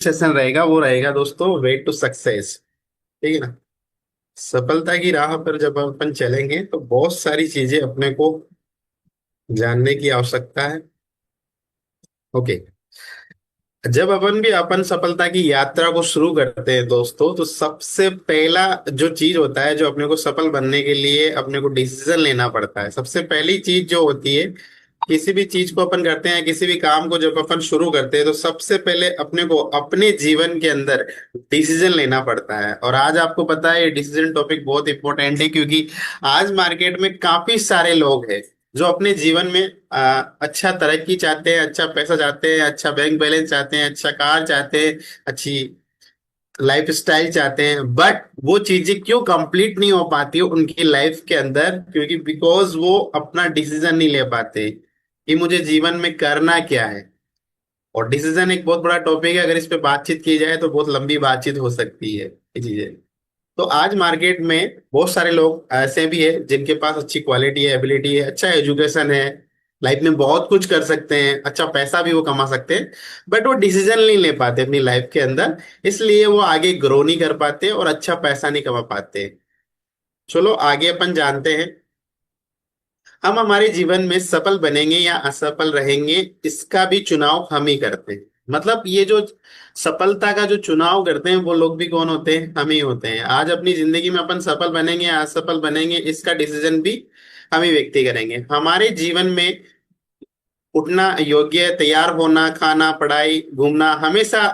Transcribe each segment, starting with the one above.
Session रहेगा वो रहेगा दोस्तों, वे टू सक्सेस। ठीक है ना। सफलता की राह पर जब अपन चलेंगे तो बहुत सारी चीजें अपने को जानने की आवश्यकता है। ओके। जब अपन भी अपन सफलता की यात्रा को शुरू करते हैं दोस्तों, तो सबसे पहला जो चीज होता है, जो अपने को सफल बनने के लिए अपने को डिसीजन लेना पड़ता है। सबसे पहली चीज जो होती है, किसी भी चीज को अपन करते हैं, किसी भी काम को जब अपन शुरू करते हैं, तो सबसे पहले अपने को अपने जीवन के अंदर डिसीजन लेना पड़ता है। और आज आपको पता है ये डिसीजन टॉपिक बहुत इंपॉर्टेंट है, क्योंकि आज मार्केट में काफी सारे लोग हैं जो अपने जीवन में अच्छा तरक्की चाहते हैं, अच्छा पैसा चाहते हैं, अच्छा बैंक बैलेंस चाहते हैं, अच्छा कार चाहते हैं, अच्छी लाइफ स्टाइल चाहते हैं, बट वो चीजें क्यों कंप्लीट नहीं हो पाती उनकी लाइफ के अंदर? क्योंकि बिकॉज वो अपना डिसीजन नहीं ले पाते कि मुझे जीवन में करना क्या है। और डिसीजन एक बहुत बड़ा टॉपिक है, अगर इस पे बातचीत की जाए तो बहुत लंबी बातचीत हो सकती है ये चीजें। तो आज मार्केट में बहुत सारे लोग ऐसे भी है जिनके पास अच्छी क्वालिटी है, एबिलिटी है, अच्छा एजुकेशन है, लाइफ में बहुत कुछ कर सकते हैं, अच्छा पैसा भी वो कमा सकते हैं, बट वो डिसीजन नहीं ले पाते अपनी लाइफ के अंदर। इसलिए वो आगे ग्रो नहीं कर पाते और अच्छा पैसा नहीं कमा पाते। चलो आगे अपन जानते हैं, हम हमारे जीवन में सफल बनेंगे या असफल रहेंगे, इसका भी चुनाव हम ही करते हैं। मतलब ये जो सफलता का जो चुनाव करते हैं वो लोग भी कौन होते हैं? हम ही होते हैं। आज अपनी जिंदगी में अपन सफल बनेंगे या असफल बनेंगे, इसका डिसीजन भी हम ही व्यक्ति करेंगे। हमारे जीवन में उठना, योग्य तैयार होना, खाना, पढ़ाई, घूमना, हमेशा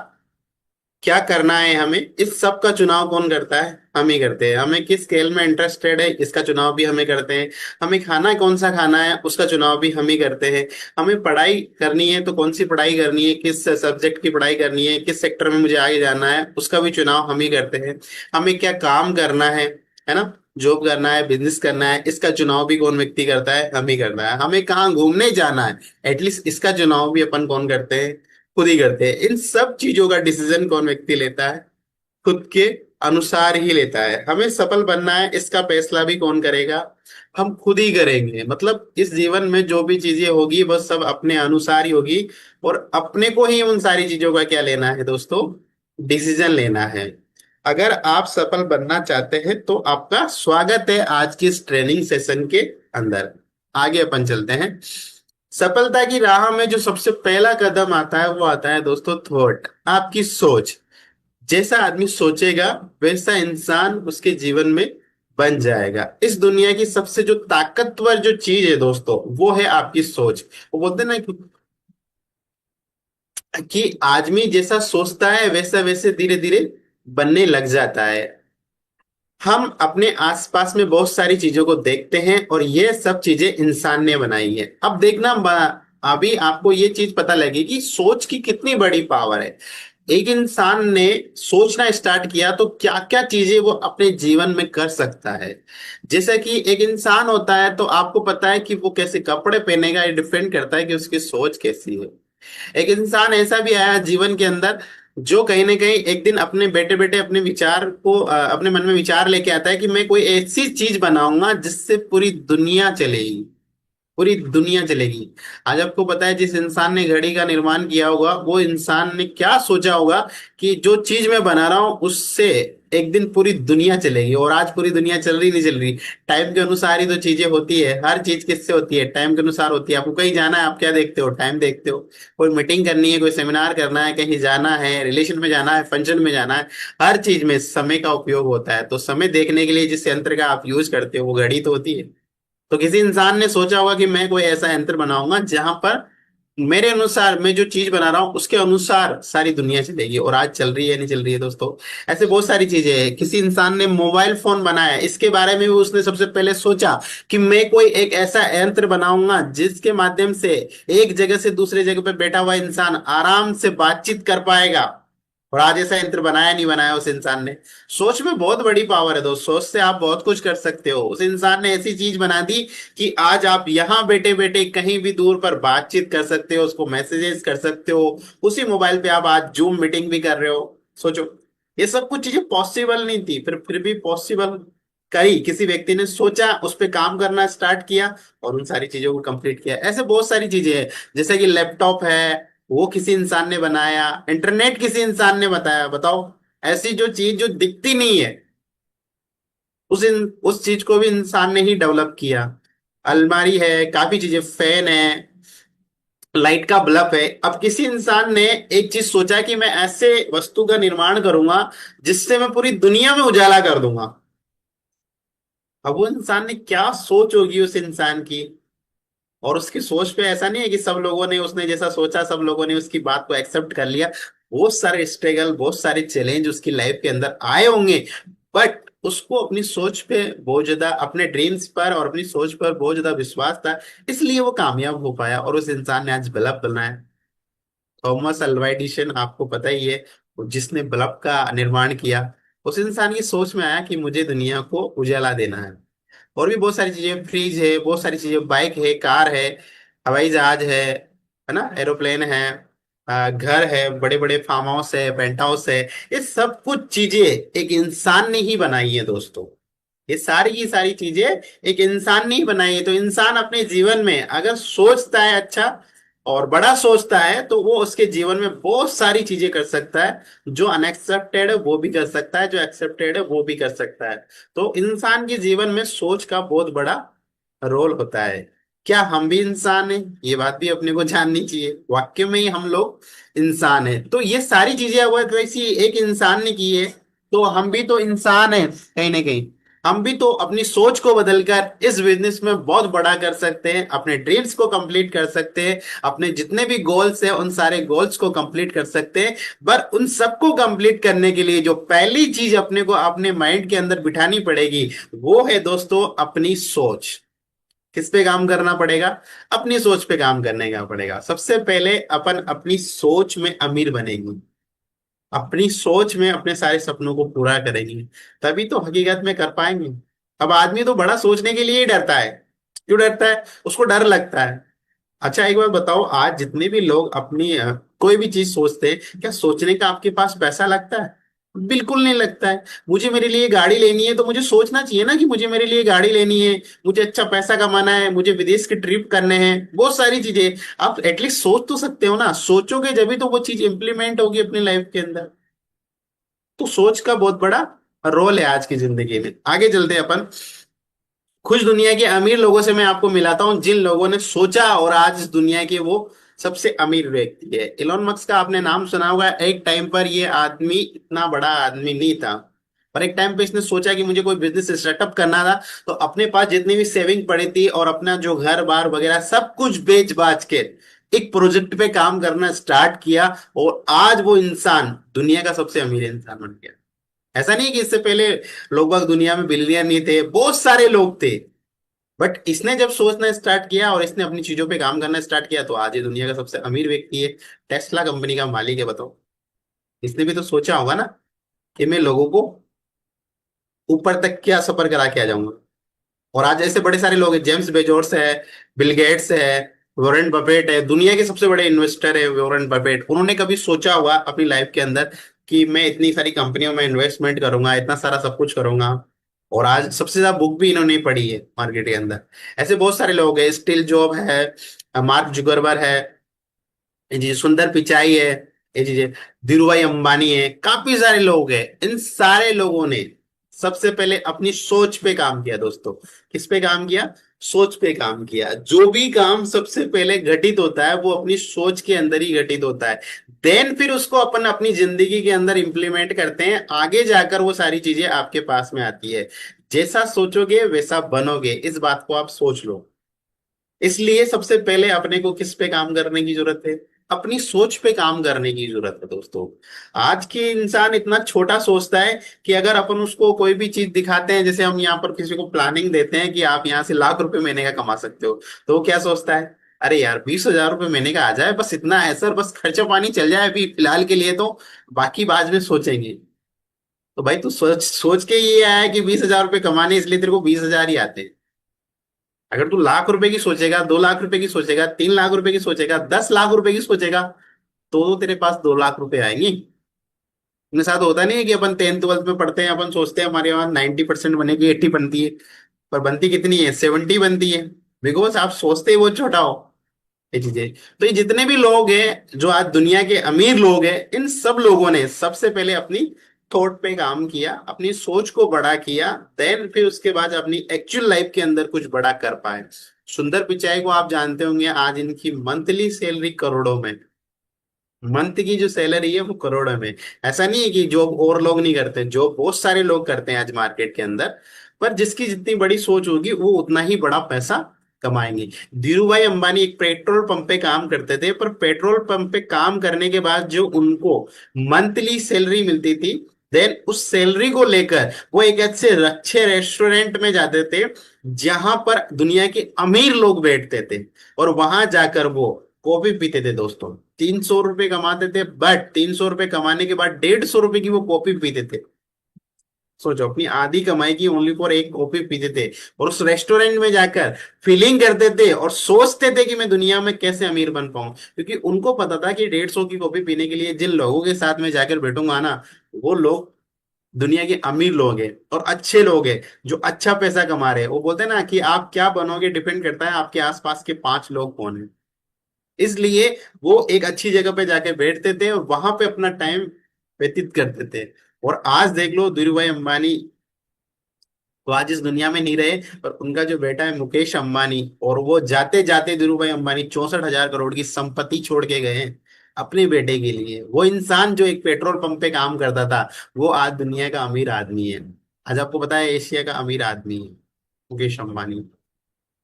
क्या करना है हमें, इस सब का चुनाव कौन करता है? हम ही करते हैं। हमें किस खेल में इंटरेस्टेड है, इसका चुनाव भी हमें करते हैं। हमें खाना कौन सा खाना है, उसका चुनाव भी हम ही करते हैं। हमें पढ़ाई करनी है तो कौन सी पढ़ाई करनी है, किस सब्जेक्ट की पढ़ाई करनी है, किस सेक्टर में मुझे आगे जाना है, उसका भी चुनाव हम ही करते हैं। हमें क्या काम करना है ना, जॉब करना है, बिजनेस करना है, इसका चुनाव भी कौन व्यक्ति करता है? हम ही करता है। हमें कहाँ घूमने जाना है, एटलीस्ट इसका चुनाव भी अपन कौन करते हैं? खुद ही करते हैं। इन सब चीजों का डिसीजन कौन व्यक्ति लेता है? खुद के अनुसार ही लेता है। हमें सफल बनना है, इसका फैसला भी कौन करेगा? हम खुद ही करेंगे। मतलब इस जीवन में जो भी चीजें होगी वह सब अपने अनुसार ही होगी, और अपने को ही उन सारी चीजों का क्या लेना है दोस्तों? डिसीजन लेना है। अगर आप सफल बनना चाहते हैं तो आपका स्वागत है आज की इस ट्रेनिंग सेशन के अंदर। आगे अपन चलते हैं। सफलता की राह में जो सबसे पहला कदम आता है वो आता है दोस्तों थॉट, आपकी सोच। जैसा आदमी सोचेगा वैसा इंसान उसके जीवन में बन जाएगा। इस दुनिया की सबसे जो ताकतवर जो चीज है दोस्तों, वो है आपकी सोच। वो बोलते हैं ना कि आदमी जैसा सोचता है वैसा वैसे धीरे धीरे बनने लग जाता है। हम अपने आसपास में बहुत सारी चीजों को देखते हैं और ये सब चीजें इंसान ने बनाई है। अब देखना अभी आपको ये चीज पता लगेगी सोच की कितनी बड़ी पावर है। एक इंसान ने सोचना स्टार्ट किया तो क्या क्या चीजें वो अपने जीवन में कर सकता है। जैसे कि एक इंसान होता है तो आपको पता है कि वो कैसे कपड़े पहनेगा, ये डिपेंड करता है कि उसकी सोच कैसी है। एक इंसान ऐसा भी आया जीवन के अंदर जो कहीं ना कहीं एक दिन अपने बैठे बैठे अपने विचार को अपने मन में विचार लेके आता है कि मैं कोई ऐसी चीज बनाऊंगा जिससे पूरी दुनिया चलेगी, पूरी दुनिया चलेगी। आज आपको पता है जिस इंसान ने घड़ी का निर्माण किया होगा वो इंसान ने क्या सोचा होगा कि जो चीज मैं बना रहा हूं उससे एक दिन पूरी दुनिया चलेगी। और आज पूरी दुनिया चल रही नहीं चल रही, टाइम के अनुसार ही तो चीजें होती है। हर चीज किससे होती है? टाइम के अनुसार होती है। आपको कहीं जाना है, आप क्या देखते हो? टाइम देखते हो। कोई मीटिंग करनी है, कोई सेमिनार करना है, कहीं जाना है, रिलेशन में जाना है, फंक्शन में जाना है, हर चीज में समय का उपयोग होता है। तो समय देखने के लिए जिस यंत्र का आप यूज करते हो वो घड़ी तो होती है। तो किसी इंसान ने सोचा होगा कि मैं कोई ऐसा यंत्र बनाऊंगा जहां पर मेरे अनुसार, मैं जो चीज बना रहा हूं उसके अनुसार सारी दुनिया चलेगी। और आज चल रही है, नहीं चल रही है दोस्तों? ऐसे बहुत सारी चीजें हैं। किसी इंसान ने मोबाइल फोन बनाया, इसके बारे में भी उसने सबसे पहले सोचा कि मैं कोई एक ऐसा यंत्र बनाऊंगा जिसके माध्यम से एक जगह से दूसरे जगह पे बैठा हुआ इंसान आराम से बातचीत कर पाएगा। और आज ऐसा यंत्र बनाया नहीं बनाया उस इंसान ने। सोच में बहुत बड़ी पावर है दोस्त। सोच से आप बहुत कुछ कर सकते हो। उस इंसान ने ऐसी चीज बना दी कि आज आप यहाँ बैठे बैठे कहीं भी दूर पर बातचीत कर सकते हो, उसको मैसेजेस कर सकते हो। उसी मोबाइल पे आप आज जूम मीटिंग भी कर रहे हो। सोचो, ये सब कुछ चीजें पॉसिबल नहीं थी, फिर भी पॉसिबल करी। किसी व्यक्ति ने सोचा, उस पर काम करना स्टार्ट किया और उन सारी चीजों को कंप्लीट किया। ऐसे बहुत सारी चीजें हैं, जैसे कि लैपटॉप है, वो किसी इंसान ने बनाया, इंटरनेट किसी इंसान ने बताया, बताओ। ऐसी जो चीज जो दिखती नहीं है, उस चीज को भी इंसान ने ही डेवलप किया। अलमारी है, काफी चीजें, फैन है, लाइट का बल्ब है। अब किसी इंसान ने एक चीज सोचा कि मैं ऐसे वस्तु का निर्माण करूंगा जिससे मैं पूरी दुनिया में उजाला कर दूंगा। अब वो इंसान ने क्या सोच होगी उस इंसान की। और उसकी सोच पे ऐसा नहीं है कि सब लोगों ने उसने जैसा सोचा सब लोगों ने उसकी बात को एक्सेप्ट कर लिया। बहुत सारे स्ट्रगल, बहुत सारे चैलेंज उसकी लाइफ के अंदर आए होंगे। बट उसको अपनी सोच पे बहुत ज्यादा, अपने ड्रीम्स पर और अपनी सोच पर बहुत ज्यादा विश्वास था, इसलिए वो कामयाब हो पाया और उस इंसान ने आज बल्ब बनाया। थॉमस अल्वा एडिसन, आपको पता ही है, जिसने बल्ब का निर्माण किया। उस इंसान की सोच में आया कि मुझे दुनिया को उजाला देना है। और भी बहुत सारी चीजें, फ्रिज है, बहुत सारी चीजें, बाइक है, कार है, हवाई जहाज है ना, एरोप्लेन है, घर है, बड़े बड़े फार्म हाउस है, पेंट हाउस है। ये सब कुछ चीजें एक इंसान ने ही बनाई है दोस्तों। ये सारी की सारी चीजें एक इंसान ने ही बनाई है। तो इंसान अपने जीवन में अगर सोचता है अच्छा और बड़ा सोचता है, तो वो उसके जीवन में बहुत सारी चीजें कर सकता है। जो अनएक्सेप्टेड है वो भी कर सकता है, जो एक्सेप्टेड है वो भी कर सकता है। तो इंसान के जीवन में सोच का बहुत बड़ा रोल होता है। क्या हम भी इंसान हैं? ये बात भी अपने को जाननी चाहिए। वाक्य में ही हम लोग इंसान हैं। तो ये सारी चीजें अगर वैसी एक इंसान ने की है, तो हम भी तो इंसान हैं कहीं ना कहीं। हम भी तो अपनी सोच को बदलकर इस बिजनेस में बहुत बड़ा कर सकते हैं, अपने ड्रीम्स को कंप्लीट कर सकते हैं, अपने जितने भी गोल्स हैं उन सारे गोल्स को कंप्लीट कर सकते हैं। पर उन सबको कंप्लीट करने के लिए जो पहली चीज अपने को अपने माइंड के अंदर बिठानी पड़ेगी, वो है दोस्तों अपनी सोच। किस पे काम करना पड़ेगा? अपनी सोच पे काम करने का पड़ेगा। सबसे पहले अपन अपनी सोच में अमीर बनेंगे, अपनी सोच में अपने सारे सपनों को पूरा करेंगे, तभी तो हकीकत में कर पाएंगे। अब आदमी तो बड़ा सोचने के लिए ही डरता है। क्यों डरता है? उसको डर लगता है। अच्छा एक बार बताओ, आज जितने भी लोग अपनी कोई भी चीज सोचते हैं, क्या सोचने का आपके पास पैसा लगता है? बिल्कुल नहीं लगता है। मुझे मेरे लिए गाड़ी लेनी है तो मुझे सोचना चाहिए ना कि मुझे मेरे लिए गाड़ी लेनी है, मुझे अच्छा पैसा कमाना है, मुझे विदेश की ट्रिप करने हैं, बहुत सारी चीजें। आप एटलीस्ट सोच तो सकते हो ना। सोचोगे जब भी तो वो चीज इंप्लीमेंट होगी अपनी लाइफ के अंदर। तो सोच का बहुत बड़ा रोल है आज की जिंदगी में। आगे चलते हैं अपन। खुश दुनिया के अमीर लोगों से मैं आपको मिलाता हूं, जिन लोगों ने सोचा और आज इस दुनिया के वो सबसे अमीर व्यक्ति है। इलोन मस्क का आपने नाम सुना होगा। एक टाइम पर ये आदमी इतना बड़ा आदमी नहीं था, पर एक टाइम पे इसने सोचा कि मुझे कोई बिजनेस स्टार्टअप करना था। तो अपने पास जितनी भी सेविंग पड़ी थी और अपना जो घर बार वगैरह सब कुछ बेच बाच के एक प्रोजेक्ट पे काम करना स्टार्ट किया, और आज वो इंसान दुनिया का सबसे अमीर इंसान बन गया। ऐसा नहीं कि इससे पहले लोग बाग दुनिया में बिलियनर नहीं थे, बहुत सारे लोग थे। बट इसने जब सोचना स्टार्ट किया और इसने अपनी चीजों पे काम करना स्टार्ट किया, तो आज ये दुनिया का सबसे अमीर व्यक्ति है। टेस्ला कंपनी का मालिक है। बताओ, इसने भी तो सोचा होगा ना कि मैं लोगों को ऊपर तक क्या सफर करा के आ जाऊंगा। और आज ऐसे बड़े सारे लोग हैं, जेम्स बेजोस है, बिल गेट्स है, वॉरेन बफेट है, दुनिया के सबसे बड़े इन्वेस्टर है वॉरेन बफेट। उन्होंने कभी सोचा हुआ अपनी लाइफ के अंदर कि मैं इतनी सारी कंपनियों में इन्वेस्टमेंट करूंगा, इतना सारा सब कुछ करूंगा? और आज सबसे ज्यादा बुक भी इन्होंने पढ़ी है मार्केट के अंदर। ऐसे बहुत सारे लोग हैं, स्टील जॉब है, मार्क जुगरबर है, ये जी सुंदर पिचाई है, ये जी धीरूभाई अंबानी है, काफी सारे लोग हैं। इन सारे लोगों ने सबसे पहले अपनी सोच पे काम किया दोस्तों। किस पे काम किया? सोच पे काम किया। जो भी काम सबसे पहले घटित होता है वो अपनी सोच के अंदर ही घटित होता है। देन फिर उसको अपन अपनी जिंदगी के अंदर इंप्लीमेंट करते हैं, आगे जाकर वो सारी चीजें आपके पास में आती है। जैसा सोचोगे वैसा बनोगे, इस बात को आप सोच लो। इसलिए सबसे पहले अपने को किस पे काम करने की जरूरत है? अपनी सोच पे काम करने की जरूरत है दोस्तों। आज के इंसान इतना छोटा सोचता है कि अगर अपन उसको कोई भी चीज दिखाते हैं, जैसे हम यहाँ पर किसी को प्लानिंग देते हैं कि आप यहाँ से लाख रुपए महीने का कमा सकते हो, तो वो क्या सोचता है? अरे यार 20,000 रुपये महीने का आ जाए, बस इतना है सर, बस खर्चा पानी चल जाए अभी फिलहाल के लिए, तो बाकी बाद में सोचेंगे। तो भाई तू सोच सोच के ये आया है कि 20,000 रुपये कमाने, इसलिए तेरे को 20,000 ही आते हैं। अगर तू लाख रुपए की सोचेगा, 2 लाख रुपए की सोचेगा, 3 लाख रुपए की सोचेगा, 10 लाख रुपए की सोचेगा, तो तेरे पास 2 लाख रुपए आएंगे। अपने साथ होता नहीं है कि अपन 10th 12th में पढ़ते हैं, अपन सोचते हैं हमारे वहां 90% बनेगी, 80 बनती है, पर बनती कितनी है? 70 बनती है। बिकॉज आप सोचते ही वो छोटा हो। ये चीजें। तो ये जितने भी लोग हैं जो आज दुनिया के अमीर लोग हैं, इन सब लोगों ने सबसे पहले अपनी थॉट पे काम किया, अपनी सोच को बड़ा किया, देन फिर उसके बाद अपनी एक्चुअल लाइफ के अंदर कुछ बड़ा कर पाए। सुंदर पिचाई को आप जानते होंगे, आज इनकी मंथली सैलरी करोड़ों में। मंथ की जो सैलरी है वो करोड़ों में। ऐसा नहीं है कि जॉब और लोग नहीं करते, जॉब बहुत सारे लोग करते हैं आज मार्केट के अंदर। पर जिसकी जितनी बड़ी सोच होगी वो उतना ही बड़ा पैसा कमाएंगे। धीरू भाई अंबानी एक पेट्रोल पंप पे काम करते थे, पर पेट्रोल पंप पे काम करने के बाद जो उनको मंथली सैलरी मिलती थी, देन उस सैलरी को लेकर वो एक अच्छे अच्छे रेस्टोरेंट में जाते थे जहां पर दुनिया के अमीर लोग बैठते थे, और वहां जाकर वो कॉफी पीते थे दोस्तों। 300 रुपए कमाते थे, बट 300 रुपए कमाने के बाद 150 रुपए की वो कॉफी पीते थे। सोचो, अपनी आधी कमाई की ओनली फॉर एक कॉफी पीते थे, और उस रेस्टोरेंट में जाकर फीलिंग करते थे और सोचते थे कि मैं दुनिया में कैसे अमीर बन पाऊं, क्योंकि उनको पता था कि 150 की कॉफी पीने के लिए जिन लोगों के साथ में जाकर बैठूंगा ना, वो लोग दुनिया के अमीर लोग हैं और अच्छे लोग हैं जो अच्छा पैसा कमा रहे हैं। वो बोलते हैं ना कि आप क्या बनोगे डिपेंड करता है आपके आसपास के 5 लोग कौन है। इसलिए वो एक अच्छी जगह पे जाके बैठते थे और वहां पे अपना टाइम व्यतीत करते थे। और आज देख लो, धीरू भाई अंबानी तो आज इस दुनिया में नहीं रहे, पर उनका जो बेटा है मुकेश अंबानी, और वो जाते जाते धीरू भाई अंबानी 64,000 करोड़ की संपत्ति छोड़ के गए हैं अपने बेटे के लिए। वो इंसान जो एक पेट्रोल पंप पे काम करता था, वो आज दुनिया का अमीर आदमी है। आज आपको पता है एशिया का अमीर आदमी है मुकेश अंबानी।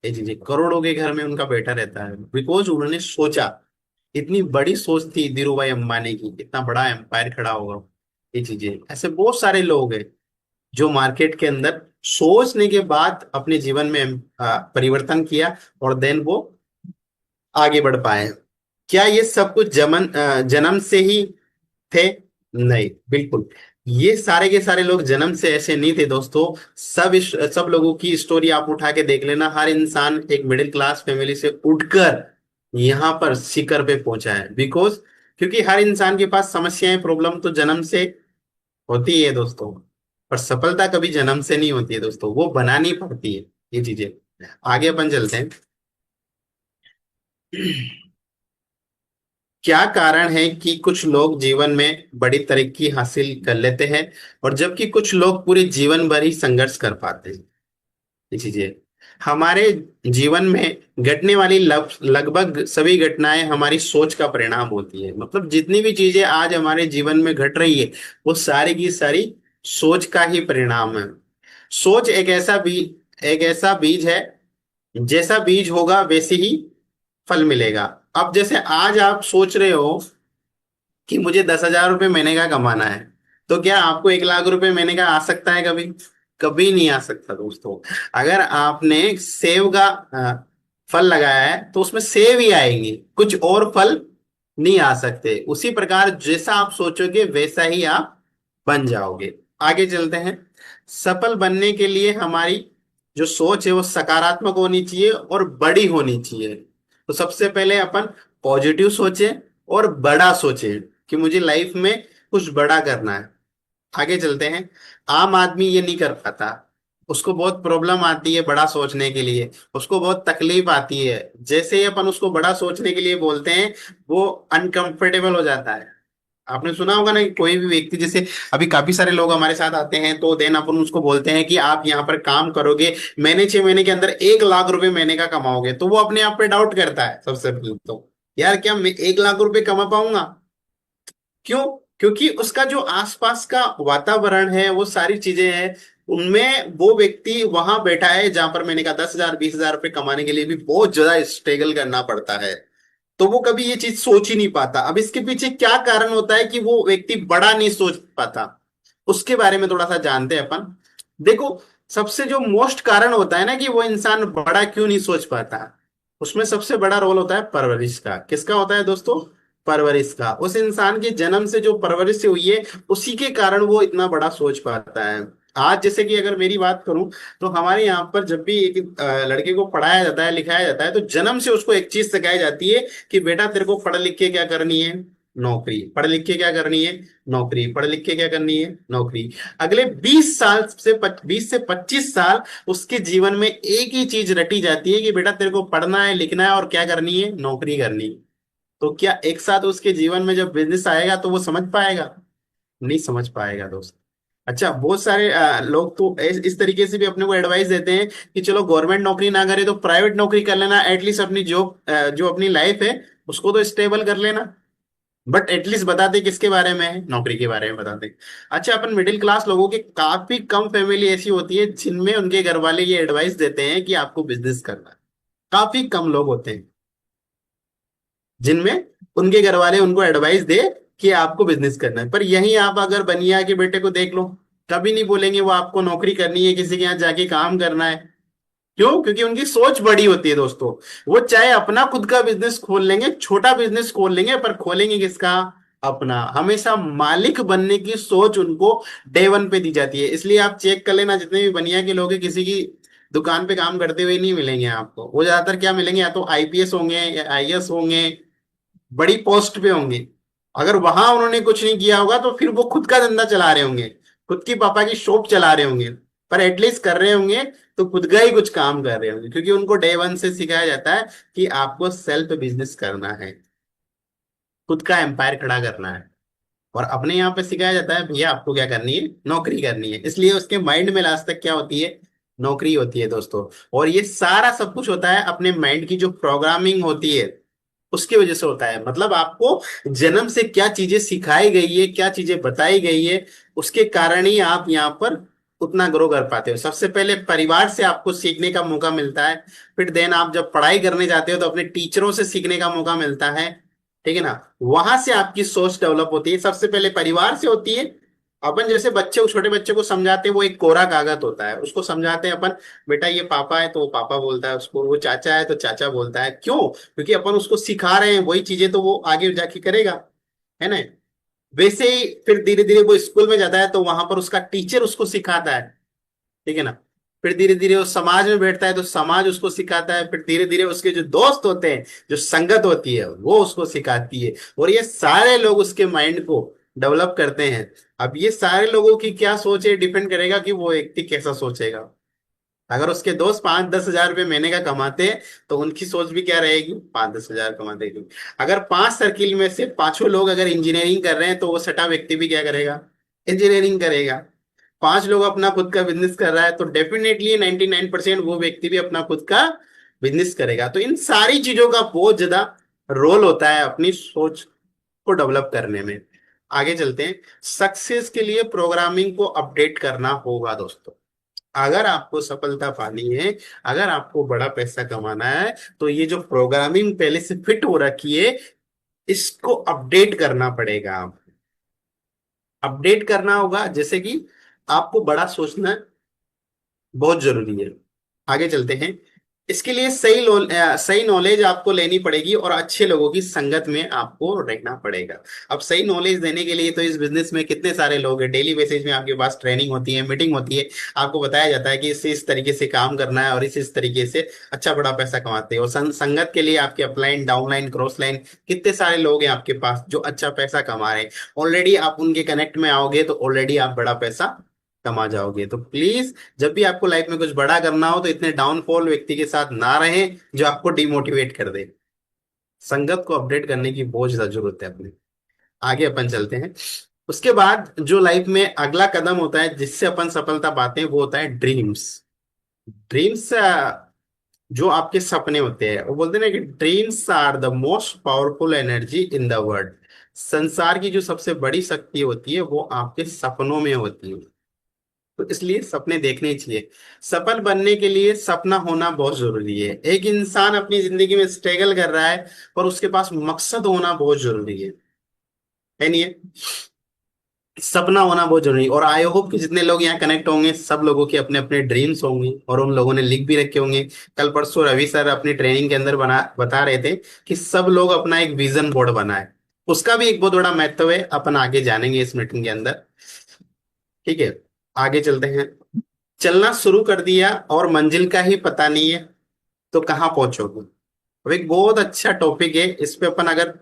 ये चीजें, करोड़ों के घर में उनका बेटा रहता है, बिकॉज उन्होंने सोचा। इतनी बड़ी सोच थी धीरू भाई अंबानी की, इतना बड़ा एम्पायर खड़ा होगा। ये चीजें, ऐसे बहुत सारे लोग हैं जो मार्केट के अंदर सोचने के बाद अपने जीवन में परिवर्तन किया, और देन वो आगे बढ़ पाए। क्या ये सब कुछ जन्म से ही थे? नहीं, बिल्कुल। ये सारे के सारे लोग जन्म से ऐसे नहीं थे दोस्तों। सब लोगों की स्टोरी आप उठा के देख लेना, हर इंसान एक मिडिल क्लास फैमिली से उठकर यहाँ पर शिखर पे पहुंचा है। बिकॉज क्योंकि हर इंसान के पास समस्याएं, प्रॉब्लम तो जन्म से होती है दोस्तों, पर सफलता कभी जन्म से नहीं होती है दोस्तों, वो बनानी पड़ती है ये चीजें। आगे अपन चलते हैं। क्या कारण है कि कुछ लोग जीवन में बड़ी तरक्की हासिल कर लेते हैं, और जबकि कुछ लोग पूरे जीवन भर ही संघर्ष कर पाते हैं? ये चीजें, हमारे जीवन में घटने वाली लगभग सभी घटनाएं हमारी सोच का परिणाम होती है। मतलब जितनी भी चीजें आज हमारे जीवन में घट रही है, वो सारी की सारी सोच का ही परिणाम है। सोच एक ऐसा बीज है, जैसा बीज होगा वैसे ही फल मिलेगा। अब जैसे आज आप सोच रहे हो कि मुझे 10,000 रुपये महीने का कमाना है, तो क्या आपको 1 लाख रुपए महीने का आ सकता है कभी? कभी नहीं आ सकता दोस्तों। अगर आपने सेव का फल लगाया है तो उसमें सेव ही आएंगे, कुछ और फल नहीं आ सकते। उसी प्रकार जैसा आप सोचोगे वैसा ही आप बन जाओगे। आगे चलते हैं। सफल बनने के लिए हमारी जो सोच है वो सकारात्मक होनी चाहिए और बड़ी होनी चाहिए। तो सबसे पहले अपन पॉजिटिव सोचें और बड़ा सोचें कि मुझे लाइफ में कुछ बड़ा करना है। आगे चलते हैं। आम आदमी ये नहीं कर पाता, उसको बहुत प्रॉब्लम आती है बड़ा सोचने के लिए, उसको बहुत तकलीफ आती है। जैसे ही अपन उसको बड़ा सोचने के लिए बोलते हैं, वो अनकंफर्टेबल हो जाता है। आपने सुना होगा ना कि कोई भी व्यक्ति, जैसे अभी काफी सारे लोग हमारे साथ आते हैं, तो देन अपन उसको बोलते हैं कि आप यहाँ पर काम करोगे, महीने 6 महीने के अंदर 1 लाख रुपए महीने का कमाओगे, तो वो अपने आप पे डाउट करता है सबसे पहले तो। यार क्या मैं 1 लाख रुपए कमा पाऊंगा? क्यों? क्योंकि उसका जो आसपास का वातावरण है, वो सारी चीजें हैं, उनमें वो व्यक्ति वहां बैठा है जहां पर मैंने कहा 10,000 20,000 रुपए कमाने के लिए भी बहुत ज्यादा स्ट्रगल करना पड़ता है। तो वो कभी ये चीज सोच ही नहीं पाता। अब इसके पीछे क्या कारण होता है कि वो व्यक्ति बड़ा नहीं सोच पाता, उसके बारे में थोड़ा सा जानते हैं अपन। देखो, सबसे जो मोस्ट कारण होता है ना कि वो इंसान बड़ा क्यों नहीं सोच पाता, उसमें सबसे बड़ा रोल होता है परवरिश का। किसका होता है दोस्तों? परवरिश का। उस इंसान के जन्म से जो परवरिश हुई है, उसी के कारण वो इतना बड़ा सोच पाता है। आज जैसे कि अगर मेरी बात करूं, तो हमारे यहाँ पर जब भी एक लड़के को पढ़ाया जाता है, लिखाया जाता है, तो जन्म से उसको एक चीज सिखाई जाती है कि बेटा तेरे को पढ़ लिख के क्या करनी है? नौकरी। पढ़ लिख के क्या करनी है? नौकरी। पढ़ लिख के क्या करनी है? नौकरी। अगले 20 साल से 20 से 25 साल उसके जीवन में एक ही चीज रटी जाती है कि बेटा तेरे को पढ़ना है, लिखना है और क्या करनी है? नौकरी करनी है। तो क्या एक साथ उसके जीवन में जब बिजनेस आएगा तो वो समझ पाएगा? नहीं समझ पाएगा दोस्त। अच्छा, बहुत सारे लोग तो इस तरीके से भी अपने को एडवाइस देते हैं कि चलो गवर्नमेंट नौकरी ना करे तो प्राइवेट नौकरी कर लेना, एटलीस्ट अपनी जॉब जो अपनी लाइफ है उसको तो स्टेबल कर लेना। बट एटलीस्ट बताते किसके बारे में है? नौकरी के बारे में बताते। अच्छा, अपन मिडिल क्लास लोगों की काफी कम फैमिली ऐसी होती है जिनमें उनके घर वाले ये एडवाइस देते हैं कि आपको बिजनेस करना है। काफी कम लोग होते हैं जिनमें उनके घर वाले उनको एडवाइस दे कि आपको बिजनेस करना है। पर यहीं आप अगर बनिया के बेटे को देख लो, कभी नहीं बोलेंगे वो आपको नौकरी करनी है, किसी के यहाँ जाके काम करना है। क्यों? क्योंकि उनकी सोच बड़ी होती है दोस्तों। वो चाहे अपना खुद का बिजनेस खोल लेंगे, छोटा बिजनेस खोल लेंगे, पर खोलेंगे किसका? अपना। हमेशा मालिक बनने की सोच उनको डे वन पे दी जाती है। इसलिए आप चेक कर लेना, जितने भी बनिया के लोग हैं किसी की दुकान पे काम करते हुए नहीं मिलेंगे आपको। वो ज्यादातर क्या मिलेंगे? या तो आईपीएस होंगे या आईएएस होंगे, बड़ी पोस्ट पे होंगे। अगर वहां उन्होंने कुछ नहीं किया होगा तो फिर वो खुद का धंधा चला रहे होंगे, खुद की पापा की शॉप चला रहे होंगे, पर एटलीस्ट कर रहे होंगे तो खुद का ही कुछ काम कर रहे होंगे। क्योंकि उनको डे वन से सिखाया जाता है कि आपको सेल्फ बिजनेस करना है, खुद का एम्पायर खड़ा करना है। और अपने यहाँ पे सिखाया जाता है भैया आपको क्या करनी है? नौकरी करनी है। इसलिए उसके माइंड में लास्ट तक क्या होती है? नौकरी होती है दोस्तों। और ये सारा सब कुछ होता है अपने माइंड की जो प्रोग्रामिंग होती है उसकी वजह से होता है। मतलब आपको जन्म से क्या चीजें सिखाई गई है, क्या चीजें बताई गई है, उसके कारण ही आप यहाँ पर उतना ग्रो कर पाते हो। सबसे पहले परिवार से आपको सीखने का मौका मिलता है। फिर देन आप जब पढ़ाई करने जाते हो तो अपने टीचरों से सीखने का मौका मिलता है। ठीक है ना? वहां से आपकी सोच डेवलप होती है। सबसे पहले परिवार से होती है। अपन जैसे बच्चे, छोटे बच्चे को समझाते हैं, वो एक कोरा कागज होता है, उसको समझाते हैं अपन, बेटा ये पापा है तो वो पापा बोलता है उसको, वो चाचा है तो चाचा बोलता है। क्यों? क्योंकि अपन उसको सिखा रहे हैं वही चीजें तो वो आगे जाके करेगा, है ना? वैसे ही फिर धीरे धीरे वो स्कूल में जाता है तो वहां पर उसका टीचर उसको सिखाता है। ठीक है ना? फिर धीरे धीरे वो समाज में बैठता है तो समाज उसको सिखाता है। फिर धीरे धीरे उसके जो दोस्त होते हैं, जो संगत होती है, वो उसको सिखाती है। और ये सारे लोग उसके माइंड को डेवलप करते हैं। अब ये सारे लोगों की क्या सोच है, डिपेंड करेगा कि वो व्यक्ति कैसा सोचेगा। अगर उसके दोस्त 5-10 हजार रुपये महीने का कमाते हैं तो उनकी सोच भी क्या रहेगी? 5-10 हजार कमाते हैं। अगर 5 सर्किल में से पांचों लोग अगर इंजीनियरिंग कर रहे हैं तो वो सटा व्यक्ति भी क्या करेगा? इंजीनियरिंग करेगा। 5 लोग अपना खुद का बिजनेस कर रहा है तो डेफिनेटली 99% वो व्यक्ति भी अपना खुद का बिजनेस करेगा। तो इन सारी चीजों का बहुत ज्यादा रोल होता है अपनी सोच को डेवलप करने में। आगे चलते हैं। सक्सेस के लिए प्रोग्रामिंग को अपडेट करना होगा दोस्तों। अगर आपको सफलता पानी है, अगर आपको बड़ा पैसा कमाना है, तो ये जो प्रोग्रामिंग पहले से फिट हो रखी है इसको अपडेट करना पड़ेगा। अपडेट करना होगा, जैसे कि आपको बड़ा सोचना बहुत जरूरी है। आगे चलते हैं। इसके लिए सही नॉलेज आपको लेनी पड़ेगी और अच्छे लोगों की संगत में आपको रहना पड़ेगा। अब सही नॉलेज देने के लिए तो इस बिजनेस में कितने सारे लोग हैं, डेली बेसिस में आपके पास ट्रेनिंग होती है, मीटिंग होती है, आपको बताया जाता है कि इस तरीके से काम करना है और इस तरीके से अच्छा बड़ा पैसा कमाते हैं। और संगत के लिए आपके अपलाइन, डाउनलाइन, क्रॉस लाइन कितने सारे लोग हैं आपके पास जो अच्छा पैसा कमा रहे हैं। ऑलरेडी आप उनके कनेक्ट में आओगे तो ऑलरेडी आप बड़ा पैसा कमा जाओगे। तो प्लीज, जब भी आपको लाइफ में कुछ बड़ा करना हो तो इतने डाउनफॉल व्यक्ति के साथ ना रहें जो आपको डिमोटिवेट कर दे। संगत को अपडेट करने की बहुत ज्यादा जरूरत है अपने। आगे अपन चलते हैं। उसके बाद जो लाइफ में अगला कदम होता है जिससे अपन सफलता पाते हैं वो होता है ड्रीम्स। ड्रीम्स, जो आपके सपने होते हैं, वो बोलते हैं ना कि dreams are the most powerful energy in the world. संसार की जो सबसे बड़ी शक्ति होती है वो आपके सपनों में होती है। तो इसलिए सपने देखने ही चाहिए। सफल बनने के लिए सपना होना बहुत जरूरी है। एक इंसान अपनी जिंदगी में स्ट्रगल कर रहा है पर उसके पास मकसद होना बहुत जरूरी है नहीं है? सपना होना बहुत जरूरी है। और आई होप कि जितने लोग यहाँ कनेक्ट होंगे सब लोगों के अपने अपने ड्रीम्स होंगे और उन लोगों ने लिख भी रखे होंगे। कल परसों रवि सर अपनी ट्रेनिंग के अंदर बता रहे थे कि सब लोग अपना एक विजन बोर्ड बनाए। उसका भी एक बहुत बड़ा महत्व है, अपन आगे जानेंगे इस मीटिंग के अंदर। ठीक है? आगे चलते हैं। चलना शुरू कर दिया और मंजिल का ही पता नहीं है तो कहाँ पहुंचोगे? अब एक बहुत अच्छा टॉपिक है, इस पे अपन अगर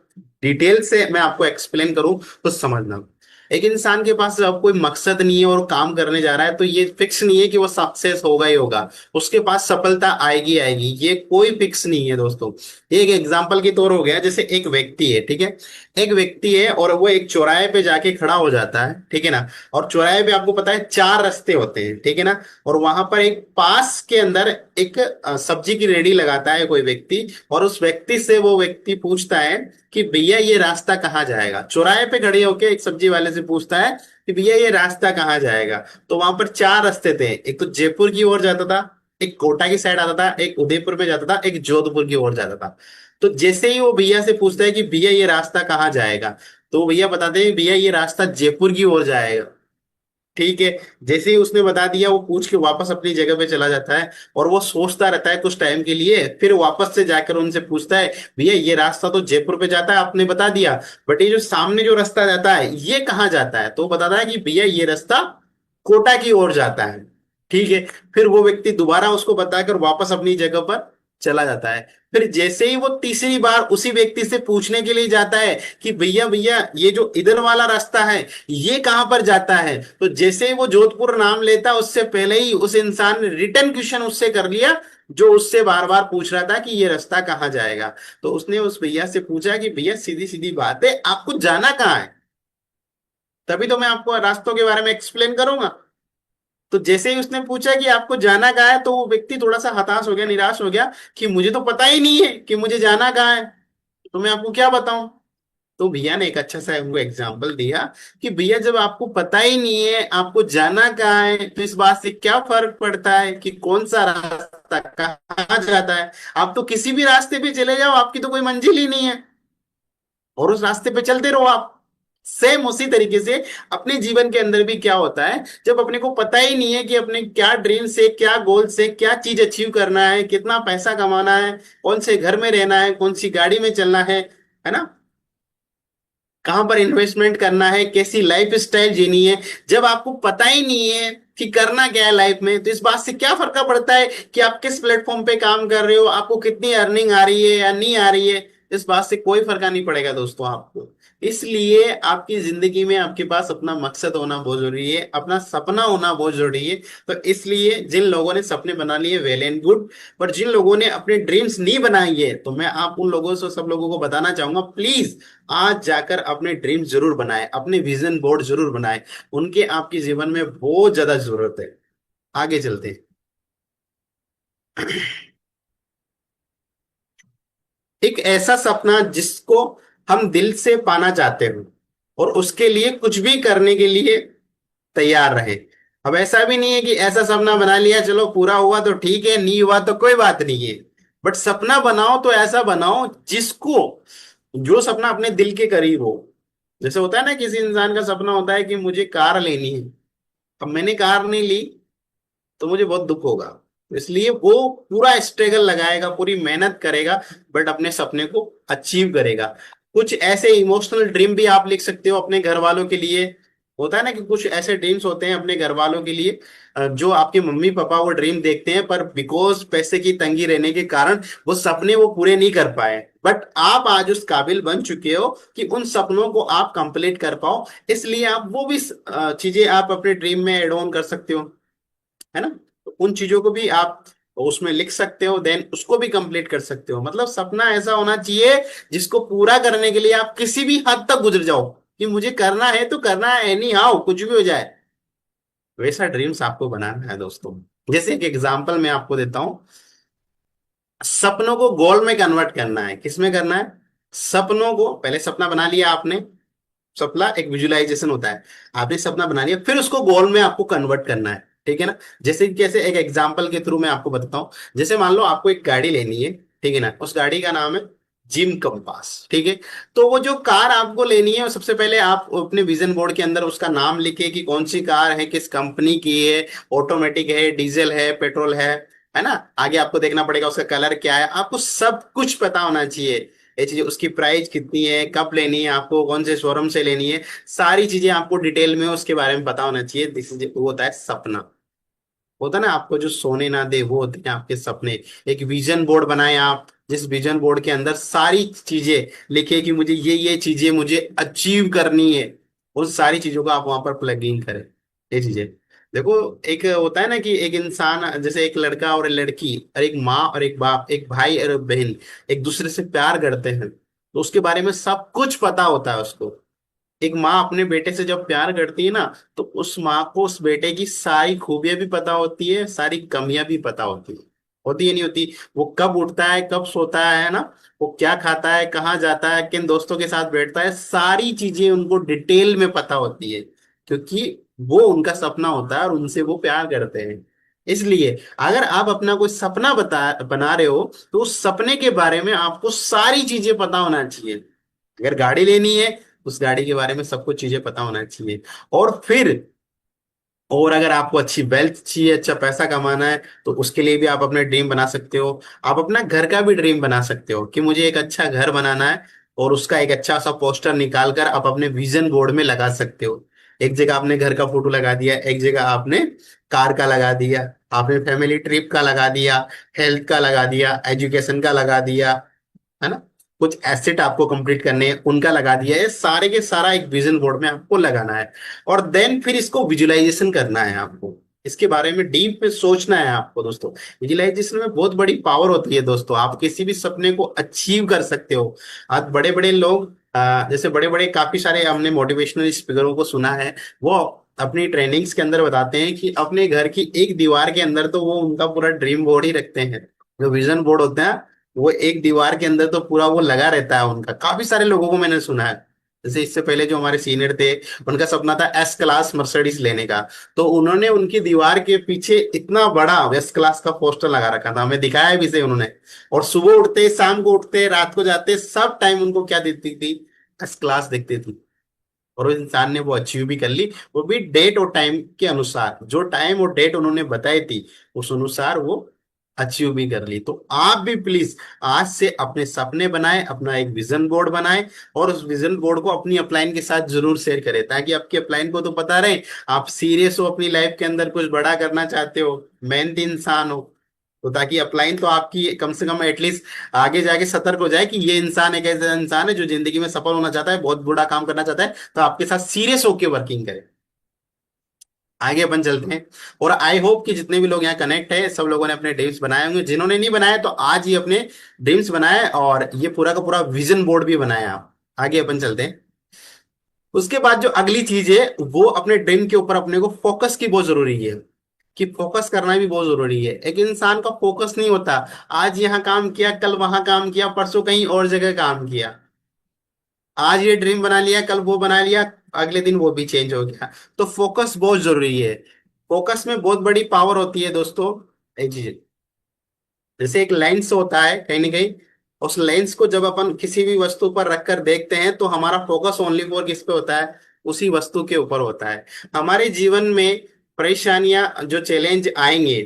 डिटेल से मैं आपको एक्सप्लेन करूं तो समझना। एक इंसान के पास जब कोई मकसद नहीं है और काम करने जा रहा है, तो ये फिक्स नहीं है कि वो सक्सेस होगा ही होगा, उसके पास सफलता आएगी आएगी, ये कोई फिक्स नहीं है दोस्तों। ये एक एग्जाम्पल के तौर हो गया, जैसे एक व्यक्ति है, ठीक है। एक व्यक्ति है और वो एक चौराहे पे जाके खड़ा हो जाता है, ठीक है ना। और चौराहे पे आपको पता है चार रास्ते होते हैं, ठीक है ना। और वहां पर एक पास के अंदर एक सब्जी की रेडी लगाता है कोई व्यक्ति, और उस व्यक्ति से वो व्यक्ति पूछता है कि भैया ये रास्ता कहाँ जाएगा। चौराहे पे खड़े होके एक सब्जी वाले से पूछता है कि भैया ये रास्ता कहाँ जाएगा। तो वहां पर चार रास्ते थे, एक तो जयपुर की ओर जाता था, एक कोटा की साइड आता था, एक उदयपुर में जाता था, एक जोधपुर की ओर जाता था। तो जैसे ही वो भैया से पूछता है कि भैया ये रास्ता कहाँ जाएगा, तो भैया बताते हैं भैया ये रास्ता जयपुर की ओर जाएगा, ठीक है। जैसे ही उसने बता दिया, वो पूछ के वापस अपनी जगह पे चला जाता है। और वो सोचता रहता है कुछ टाइम के लिए, फिर वापस से जाकर उनसे पूछता है भैया ये रास्ता तो जयपुर पे जाता है, आपने बता दिया, बट ये जो सामने जो रास्ता जाता है ये कहाँ जाता है। तो वो बताता है कि भैया ये रास्ता कोटा की ओर जाता है, ठीक है। फिर वो व्यक्ति दोबारा उसको बताकर वापस अपनी जगह पर चला जाता है। फिर जैसे ही वो तीसरी बार उसी व्यक्ति से पूछने के लिए जाता है कि भैया भैया ये जो इधर वाला रास्ता है ये कहां पर जाता है, तो जैसे ही वो जोधपुर नाम लेता, उससे पहले ही उस इंसान ने रिटर्न क्वेश्चन उससे कर लिया, जो उससे बार बार पूछ रहा था कि ये रास्ता कहाँ जाएगा। तो उसने उस भैया से पूछा कि भैया सीधी सीधी बात है, आपको जाना कहाँ है, तभी तो मैं आपको रास्तों के बारे में एक्सप्लेन करूंगा। तो जैसे ही उसने पूछा कि आपको जाना कहाँ है, तो वो व्यक्ति थोड़ा सा हताश हो गया, निराश हो गया कि मुझे तो पता ही नहीं है कि मुझे जाना कहाँ है, तो मैं आपको क्या बताऊं। तो भैया ने एक अच्छा सा उनको एग्जाम्पल दिया कि भैया जब आपको पता ही नहीं है आपको जाना कहाँ है, तो इस बात से क्या फर्क पड़ता है कि कौन सा रास्ता कहाँ जाता है। आप तो किसी भी रास्ते पे चले जाओ, आपकी तो कोई मंजिल ही नहीं है, और उस रास्ते पे चलते रहो आप। सेम उसी तरीके से अपने जीवन के अंदर भी क्या होता है, जब अपने को पता ही नहीं है कि अपने क्या ड्रीम से, क्या गोल से, क्या चीज अचीव करना है, कितना पैसा कमाना है, कौन से घर में रहना है, कौन सी गाड़ी में चलना है ना, कहां पर इन्वेस्टमेंट करना है, कैसी लाइफ स्टाइल जीनी है, जब आपको पता ही नहीं है कि करना क्या है लाइफ में, तो इस बात से क्या फर्क पड़ता है कि आप किस प्लेटफॉर्म पे काम कर रहे हो, आपको कितनी अर्निंग आ रही है या नहीं आ रही है। इस बात से कोई फर्क नहीं पड़ेगा दोस्तों आपको। इसलिए आपकी जिंदगी में आपके पास अपना मकसद होना बहुत जरूरी है, अपना सपना होना बहुत जरूरी है। तो इसलिए जिन लोगों ने सपने बना लिए वेल एंड गुड, पर जिन लोगों ने अपने ड्रीम्स नहीं बनाई है, तो मैं आप उन लोगों से, सब लोगों को बताना चाहूंगा, प्लीज आज जाकर अपने ड्रीम जरूर बनाए, अपने विजन बोर्ड जरूर बनाए, उनके आपके जीवन में बहुत ज्यादा जरूरत है। आगे चलते हैं। एक ऐसा सपना जिसको हम दिल से पाना चाहते हो और उसके लिए कुछ भी करने के लिए तैयार रहे। अब ऐसा भी नहीं है कि ऐसा सपना बना लिया चलो पूरा हुआ तो ठीक है, नहीं हुआ तो कोई बात नहीं है, बट सपना बनाओ तो ऐसा बनाओ जिसको, जो सपना अपने दिल के करीब हो। जैसे होता है ना, किसी इंसान का सपना होता है कि मुझे कार लेनी है, अब मैंने कार नहीं ली तो मुझे बहुत दुख होगा, इसलिए वो पूरा स्ट्रगल लगाएगा, पूरी मेहनत करेगा, बट अपने सपने को अचीव करेगा। कुछ ऐसे इमोशनल ड्रीम भी आप लिख सकते हो अपने घर वालों के लिए। होता है ना कि कुछ ऐसे ड्रीम्स होते हैं अपने घर वालों के लिए, जो आपके मम्मी पापा वो ड्रीम देखते हैं, पर बिकॉज पैसे की तंगी रहने के कारण वो सपने वो पूरे नहीं कर पाए, बट आप आज उस काबिल बन चुके हो कि उन सपनों को आप कंप्लीट कर पाओ। इसलिए आप वो भी चीजें आप अपने ड्रीम में एड ऑन कर सकते हो, है ना। तो उन चीजों को भी आप उसमें लिख सकते हो, देन उसको भी कंप्लीट कर सकते हो। मतलब सपना ऐसा होना चाहिए जिसको पूरा करने के लिए आप किसी भी हद तक गुजर जाओ, कि मुझे करना है तो करना है, एनी हाउ कुछ भी हो जाए, वैसा ड्रीम्स आपको बनाना है दोस्तों। जैसे एक एग्जांपल मैं आपको देता हूं, सपनों को गोल में कन्वर्ट करना है, किस में करना है, सपनों को, पहले सपना बना लिया आपने, सपना एक विजुअलाइजेशन होता है, आपने सपना बना लिया, फिर उसको गोल में आपको कन्वर्ट करना है, ठीक है ना। जैसे कैसे, एक एग्जांपल के थ्रू मैं आपको बताता हूँ। जैसे मान लो आपको एक गाड़ी लेनी है, ठीक है ना, उस गाड़ी का नाम है जिम कंपास, ठीक है। तो वो जो कार आपको लेनी है, सबसे पहले आप अपने विजन बोर्ड के अंदर उसका नाम लिखे कि कौन सी कार है, किस कंपनी की है, ऑटोमेटिक है, डीजल है, पेट्रोल है ना। आगे आपको देखना पड़ेगा उसका कलर क्या है, आपको सब कुछ पता होना चाहिए। ये चीजें, उसकी प्राइस कितनी है, कब लेनी है, आपको कौन से शोरूम से लेनी है, सारी चीजें आपको डिटेल में उसके बारे में पता होना चाहिए। दिस इज, वो होता है सपना। होता है ना, आपको जो सोने ना दे वो होते हैं आपके सपने। एक विजन बोर्ड बनाए आप, जिस विजन बोर्ड के अंदर सारी चीजें लिखे कि मुझे ये चीजें मुझे अचीव करनी है, उन सारी चीजों को आप वहां पर प्लग इन करें। ये चीजें देखो, एक होता है ना कि एक इंसान, जैसे एक लड़का और एक लड़की और एक माँ और एक बाप, एक भाई और एक बहन एक दूसरे से प्यार करते हैं, तो उसके बारे में सब कुछ पता होता है उसको। एक माँ अपने बेटे से जब प्यार करती है ना, तो उस माँ को उस बेटे की सारी खूबियां भी पता होती है, सारी कमियां भी पता होती है। होती है नहीं होती? वो कब उठता है, कब सोता है ना, वो क्या खाता है, कहाँ जाता है, किन दोस्तों के साथ बैठता है, सारी चीजें उनको डिटेल में पता होती है, क्योंकि वो उनका सपना होता है और उनसे वो प्यार करते हैं। इसलिए अगर आप अपना कोई सपना बना रहे हो, तो उस सपने के बारे में आपको सारी चीजें पता होना चाहिए। अगर गाड़ी लेनी है, उस गाड़ी के बारे में सब कुछ चीजें पता होना चाहिए। और फिर, और अगर आपको अच्छी वेल्थ चाहिए, अच्छा पैसा कमाना है, तो उसके लिए भी आप अपने ड्रीम बना सकते हो। आप अपना घर का भी ड्रीम बना सकते हो कि मुझे एक अच्छा घर बनाना है, और उसका एक अच्छा सा पोस्टर निकाल कर आप अपने विजन बोर्ड में लगा सकते हो। एक जगह आपने घर का फोटो लगा दिया, एक जगह आपने कार का लगा दिया, आपने फैमिली ट्रिप का लगा दिया, हेल्थ का लगा दिया, एजुकेशन का लगा दिया, है ना, कुछ एसेट आपको कंप्लीट करने हैं उनका लगा दिया है, सारे के सारा एक विजन बोर्ड में आपको लगाना है। और देन फिर इसको विजुअलाइजेशन करना है आपको, इसके बारे में डीप में सोचना है आपको दोस्तों। विजुअलाइजेशन में बहुत बड़ी पावर होती है दोस्तों, आप किसी भी सपने को अचीव कर सकते हो। आज बड़े बड़े लोग, जैसे बड़े बड़े काफी सारे हमने मोटिवेशनल स्पीकरों को सुना है, वो अपनी ट्रेनिंग्स के अंदर बताते हैं कि अपने घर की एक दीवार के अंदर तो वो उनका पूरा ड्रीम बोर्ड ही रखते हैं। जो विजन बोर्ड होता है, वो एक दीवार के अंदर तो पूरा वो लगा रहता है उनका। काफी सारे लोगों को मैंने सुना है, जैसे इससे पहले जो हमारे सीनियर थे, उनका सपना था एस क्लास मर्सिडीज लेने का, तो उन्होंने उनकी दीवार के पीछे इतना बड़ा एस क्लास का पोस्टर लगा रखा था, हमें दिखाया भी से उन्होंने। और सुबह उठते, शाम को उठते, रात को जाते, सब टाइम उनको क्या दिखती थी? एस क्लास दिखती थी। और उस इंसान ने वो अचीव भी कर ली, वो भी डेट और टाइम के अनुसार, जो टाइम और डेट उन्होंने बताई थी उस अनुसार वो अचीव भी कर ली। तो आप भी प्लीज आज से अपने सपने बनाएं, अपना एक विजन बोर्ड बनाएं, और उस विजन बोर्ड को अपनी अपलाइन के साथ जरूर शेयर करें, ताकि आपकी अपलाइन को तो पता रहे आप सीरियस हो, अपनी लाइफ के अंदर कुछ बड़ा करना चाहते हो, मेहनती इंसान हो। तो ताकि अपलाइन तो आपकी कम से कम एटलीस्ट आगे जाके सतर्क हो जाए कि ये इंसान एक ऐसा इंसान है जो जिंदगी में सफल होना चाहता है, बहुत बड़ा काम करना चाहता है, तो आपके साथ सीरियस होकर वर्किंग करे। आगे अपन चलते हैं। और आई होप कि जितने भी लोग यहाँ कनेक्ट है, सब लोगों ने अपने ड्रीम्स बनाए होंगे, जिन्होंने नहीं बनाए तो आज ही अपने ड्रीम्स बनाए, और ये पूरा का पूरा विजन बोर्ड भी बनाया आप। आगे अपन चलते हैं। उसके बाद जो अगली चीज है, वो अपने ड्रीम के ऊपर अपने को फोकस की बहुत जरूरी है, कि फोकस करना भी बहुत जरूरी है। एक इंसान का फोकस नहीं होता, आज यहाँ काम किया, कल वहां काम किया, परसों कहीं और जगह काम किया, आज ये ड्रीम बना लिया, कल वो बना लिया, अगले दिन वो भी चेंज हो गया। तो फोकस बहुत जरूरी है। फोकस में बहुत बड़ी पावर होती है दोस्तों। एक चीज, जैसे एक लेंस होता है कहीं ना कहीं, उस लेंस को जब अपन किसी भी वस्तु पर रखकर देखते हैं, तो हमारा फोकस ओनली फॉर किस पे होता है? उसी वस्तु के ऊपर होता है। हमारे जीवन में परेशानियां, जो चैलेंज आएंगे,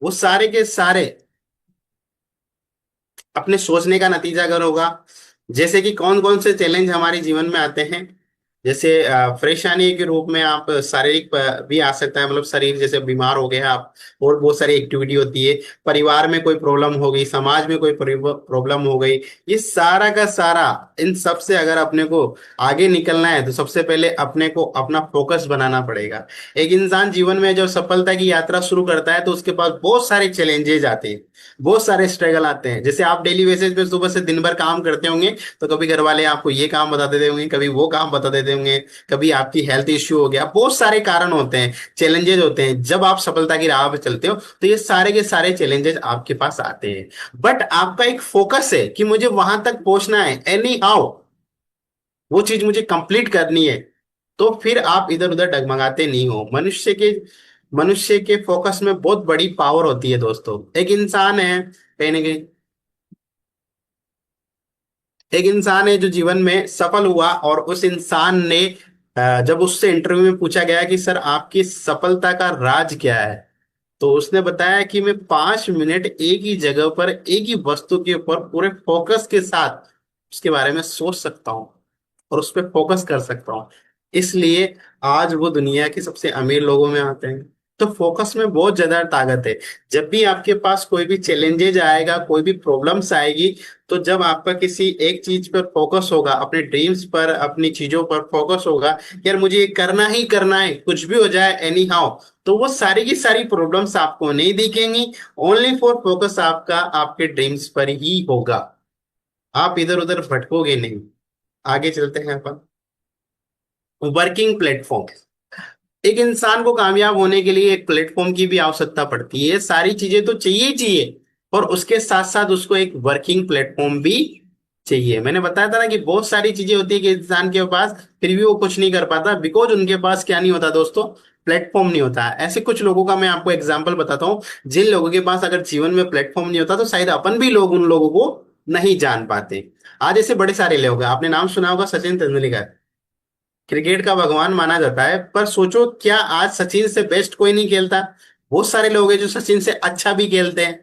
वो सारे के सारे अपने सोचने का नतीजा अगर होगा। जैसे कि कौन कौन से चैलेंज हमारे जीवन में आते हैं, जैसे परेशानी के रूप में आप शारीरिक भी आ सकता है, मतलब शरीर जैसे बीमार हो गया आप, और बहुत सारी एक्टिविटी होती है, परिवार में कोई प्रॉब्लम हो गई, समाज में कोई प्रॉब्लम हो गई, ये सारा का सारा, इन सब से अगर अपने को आगे निकलना है, तो सबसे पहले अपने को अपना फोकस बनाना पड़ेगा। एक इंसान जीवन में जब सफलता की यात्रा शुरू करता है, तो उसके पास बहुत सारे चैलेंजेस आते हैं, बहुत सारे स्ट्रगल आते हैं। जैसे आप डेली बेसिस पे सुबह से दिन भर काम करते होंगे, तो कभी घर वाले आपको ये काम बता देते होंगे, कभी वो काम बता देते होंगे, कभी आपकी हेल्थ इश्यू हो गया, बहुत सारे कारण होते हैं, चैलेंजेस होते हैं। जब आप सफलता की राह पे चलते हो, तो ये सारे के सारे चैलेंजेस आपके पास आते हैं। बट आपका एक फोकस है कि मुझे वहां तक पहुंचना है, एनी हाउ वो चीज मुझे कंप्लीट करनी है, तो फिर आप इधर उधर डगमगाते नहीं हो। मनुष्य के फोकस में बहुत बड़ी पावर होती है दोस्तों। एक इंसान है कहीं ना कहीं, एक इंसान है जो जीवन में सफल हुआ, और उस इंसान ने जब उससे इंटरव्यू में पूछा गया कि सर आपकी सफलता का राज क्या है, तो उसने बताया कि मैं 5 मिनट एक ही जगह पर, एक ही वस्तु के ऊपर पूरे फोकस के साथ उसके बारे में सोच सकता हूँ, और उस पर फोकस कर सकता हूँ। इसलिए आज वो दुनिया के सबसे अमीर लोगों में आते हैं। तो फोकस में बहुत ज्यादा ताकत है। जब भी आपके पास कोई भी चैलेंजेज आएगा, कोई भी प्रॉब्लम्स आएगी, तो जब आपका किसी एक चीज पर फोकस होगा, अपने ड्रीम्स पर, अपनी चीजों पर फोकस होगा, यार मुझे ये करना ही करना है, कुछ भी हो जाए एनी हाउ, तो वो सारी की सारी प्रॉब्लम्स आपको नहीं दिखेंगी। ओनली फॉर फोकस आपका आपके ड्रीम्स पर ही होगा। आप इधर उधर भटकोगे नहीं। आगे चलते हैं अपन। Working platform. एक इंसान को कामयाब होने के लिए एक प्लेटफॉर्म की भी आवश्यकता पड़ती है। सारी चीजें तो चाहिए ही चाहिए, और उसके साथ साथ उसको एक वर्किंग प्लेटफॉर्म भी चाहिए। मैंने बताया था ना कि बहुत सारी चीजें होती है कि इंसान के पास, फिर भी वो कुछ नहीं कर पाता, बिकॉज उनके पास क्या नहीं होता दोस्तों, प्लेटफॉर्म नहीं होता। ऐसे कुछ लोगों का मैं आपको एग्जाम्पल बताता हूँ, जिन लोगों के पास अगर जीवन में प्लेटफॉर्म नहीं होता, तो शायद अपन भी लोग उन लोगों को नहीं जान पाते। आज ऐसे बड़े सारे लोग हैं, आपने नाम सुना होगा सचिन तेंदुलकर, क्रिकेट का भगवान माना जाता है। पर सोचो, क्या आज सचिन से बेस्ट कोई नहीं खेलता? बहुत सारे लोग हैं जो सचिन से अच्छा भी खेलते हैं,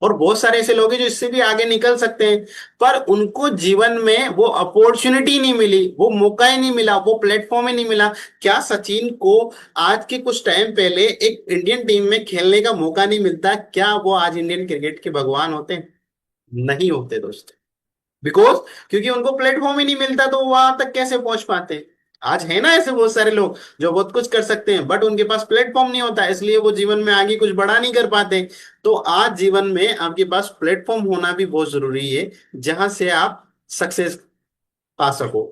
और बहुत सारे ऐसे लोग हैं जो इससे भी आगे निकल सकते हैं, पर उनको जीवन में वो अपॉर्चुनिटी नहीं मिली, वो मौका ही नहीं मिला, वो प्लेटफॉर्म ही नहीं मिला। क्या सचिन को आज के कुछ टाइम पहले एक इंडियन टीम में खेलने का मौका नहीं मिलता, क्या वो आज इंडियन क्रिकेट के भगवान होते? नहीं होते दोस्त। बिकॉज, क्योंकि उनको प्लेटफॉर्म ही नहीं मिलता, तो वो वहां तक कैसे पहुंच पाते? आज है ना ऐसे बहुत सारे लोग जो बहुत कुछ कर सकते हैं, बट उनके पास प्लेटफॉर्म नहीं होता, इसलिए वो जीवन में आगे कुछ बड़ा नहीं कर पाते। तो आज जीवन में आपके पास प्लेटफॉर्म होना भी बहुत जरूरी है, जहां से आप सक्सेस पा सको।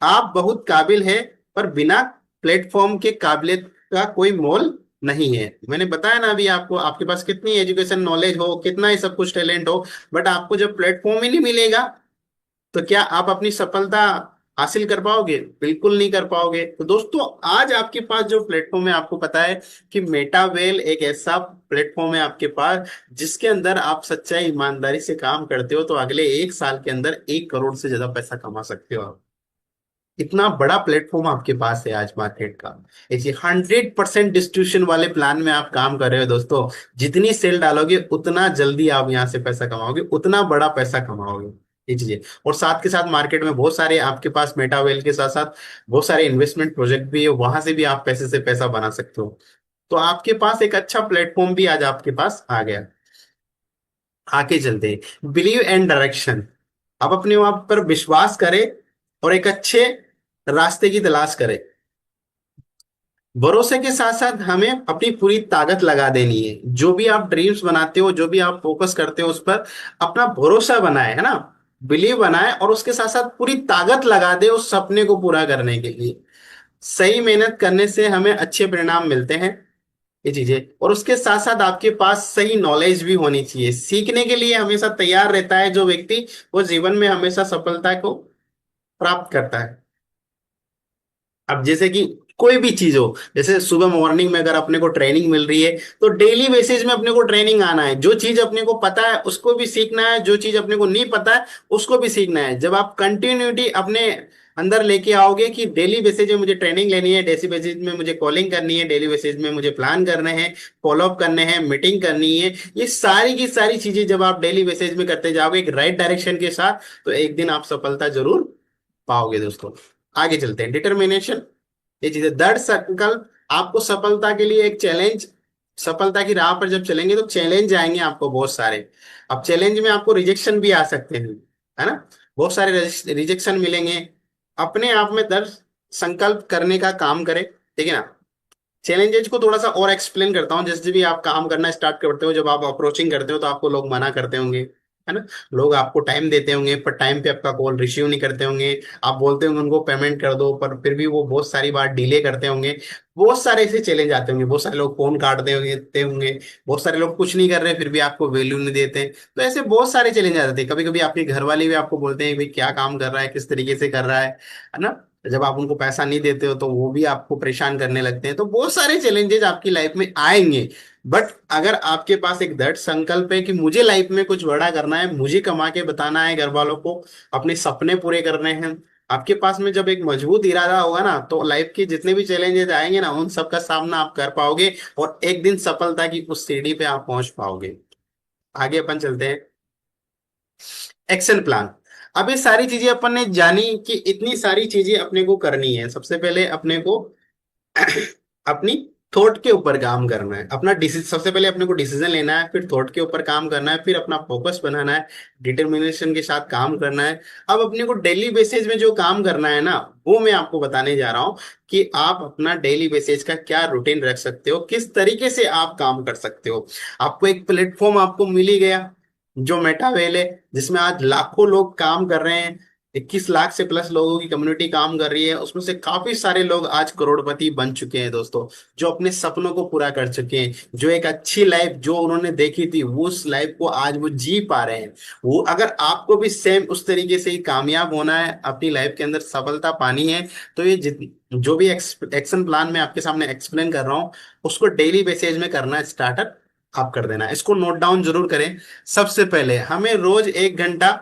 आप बहुत काबिल है, पर बिना प्लेटफॉर्म के काबिलियत का कोई मोल नहीं है। मैंने बताया ना अभी आपको, आपके पास कितनी एजुकेशन नॉलेज हो, कितना ही सब कुछ टैलेंट हो, बट आपको जब प्लेटफॉर्म ही नहीं मिलेगा, तो क्या आप अपनी सफलता हासिल कर पाओगे? बिल्कुल नहीं कर पाओगे। तो दोस्तों, आज आपके पास जो प्लेटफॉर्म है, आपको पता है कि मेटावेल एक ऐसा प्लेटफॉर्म है आपके पास, जिसके अंदर आप सच्चाई ईमानदारी से काम करते हो, तो अगले 1 साल के अंदर 1 करोड़ से ज्यादा पैसा कमा सकते हो आप। इतना बड़ा प्लेटफॉर्म आपके पास है आज मार्केट का। ऐसे 100% डिस्ट्रीब्यूशन वाले प्लान में आप काम कर रहे हो दोस्तों। जितनी सेल डालोगे, उतना जल्दी आप यहाँ से पैसा कमाओगे, उतना बड़ा पैसा कमाओगे। ये चीजें, और साथ के साथ मार्केट में बहुत सारे आपके पास मेटावेल के साथ साथ बहुत सारे इन्वेस्टमेंट प्रोजेक्ट भी है, वहां से भी आप पैसे से पैसा बना सकते हो। तो आपके पास एक अच्छा प्लेटफॉर्म भी आज आपके पास आ गया। आगे चलते हैं, बिलीव एंड डायरेक्शन। आप अपने आप पर विश्वास करें, और एक अच्छे रास्ते की तलाश करें। भरोसे के साथ साथ हमें अपनी पूरी ताकत लगा देनी है। जो भी आप ड्रीम्स बनाते हो, जो भी आप फोकस करते हो, उस पर अपना भरोसा बनाए, है ना, बिलीव बनाए, और उसके साथ साथ पूरी ताकत लगा दे उस सपने को पूरा करने के लिए। सही मेहनत करने से हमें अच्छे परिणाम मिलते हैं, ये चीजें। और उसके साथ साथ आपके पास सही नॉलेज भी होनी चाहिए। सीखने के लिए हमेशा तैयार रहता है जो व्यक्ति, वो जीवन में हमेशा सफलता को प्राप्त करता है। अब जैसे कि कोई भी चीज हो, जैसे सुबह मॉर्निंग में अगर अपने को ट्रेनिंग मिल रही है, तो डेली बेसिस में अपने को ट्रेनिंग आना है। जो चीज अपने को पता है उसको भी सीखना है, जो चीज अपने को नहीं पता है उसको भी सीखना है। जब आप कंटिन्यूटी अपने अंदर लेके आओगे कि डेली बेसिस में मुझे ट्रेनिंग लेनी है, डेली बेसिस में मुझे कॉलिंग करनी है, डेली बेसिस में मुझे प्लान करने हैं, फॉलोअप करने हैं, मीटिंग करनी है, ये सारी की सारी चीजें जब आप डेली बेसिस में करते जाओगे एक राइट डायरेक्शन के साथ, तो एक दिन आप सफलता जरूर पाओगे दोस्तों। आगे चलते हैं, डिटर्मिनेशन। ये चीजें, दृढ़ संकल्प। आपको सफलता के लिए एक चैलेंज, सफलता की राह पर जब चलेंगे तो चैलेंज आएंगे आपको बहुत सारे। अब चैलेंज में आपको रिजेक्शन भी आ सकते हैं, है ना, बहुत सारे रिजेक्शन मिलेंगे। अपने आप में दृढ़ संकल्प करने का काम करें, ठीक है ना। चैलेंजेस को थोड़ा सा और एक्सप्लेन करता हूँ। जैसे भी आप काम करना स्टार्ट करते हो, जब आप अप्रोचिंग करते हो, तो आपको लोग मना करते होंगे, है ना। लोग आपको टाइम देते होंगे, पर टाइम पे आपका कॉल रिसीव नहीं करते होंगे। आप बोलते होंगे उनको पेमेंट कर दो, पर फिर भी वो बहुत सारी बार डिले करते होंगे। बहुत सारे ऐसे चैलेंज आते होंगे, बहुत सारे लोग फोन काटते होंगे, बहुत सारे लोग कुछ नहीं कर रहे, फिर भी आपको वैल्यू नहीं देते। तो ऐसे बहुत सारे चैलेंज आ जाते हैं। कभी कभी आपके घर वाले भी आपको बोलते हैं भाई क्या काम कर रहा है, किस तरीके से कर रहा है ना। जब आप उनको पैसा नहीं देते हो, तो वो भी आपको परेशान करने लगते हैं। तो बहुत सारे चैलेंजेस आपकी लाइफ में आएंगे, बट अगर आपके पास एक दृढ़ संकल्प है कि मुझे लाइफ में कुछ बड़ा करना है, मुझे कमा के बताना है घर वालों को, अपने सपने पूरे करने हैं, आपके पास में जब एक मजबूत इरादा होगा ना, तो लाइफ के जितने भी चैलेंजेस आएंगे ना, उन सब का सामना आप कर पाओगे, और एक दिन सफलता की उस सीढ़ी पे आप पहुंच पाओगे। आगे अपन चलते हैं, एक्शन प्लान। अब ये सारी चीजें अपन ने जानी कि इतनी सारी चीजें अपने को करनी है। सबसे पहले अपने को अपनी थॉट के ऊपर काम करना है, अपना डिसीजन, सबसे पहले अपने को डिसीजन लेना है, फिर थॉट के ऊपर काम करना है, फिर अपना फोकस बनाना है, डिटर्मिनेशन के साथ काम करना है। अब अपने को डेली बेसिस में जो काम करना है ना, वो मैं आपको बताने जा रहा हूँ कि आप अपना डेली बेसिस का क्या रूटीन रख सकते हो, किस तरीके से आप काम कर सकते हो। आपको एक प्लेटफॉर्म आपको मिल ही गया, जो मेटावेल है, जिसमें आज लाखों लोग काम कर रहे हैं। 21 लाख से प्लस लोगों की कम्युनिटी काम कर रही है, उसमें से काफी सारे लोग आज करोड़पति बन चुके हैं दोस्तों, जो अपने सपनों को पूरा कर चुके हैं, जो एक अच्छी लाइफ जो उन्होंने देखी थी वो उस लाइफ को आज वो जी पा रहे हैं। वो अगर आपको भी सेम उस तरीके से ही कामयाब होना है, अपनी लाइफ के अंदर सफलता पानी है, तो ये जो भी एक्शन प्लान मैं आपके सामने एक्सप्लेन कर रहा हूँ, उसको डेली बेसिस में करना स्टार्टर आप कर देना। इसको नोट डाउन जरूर करें। सबसे पहले हमें रोज 1 घंटा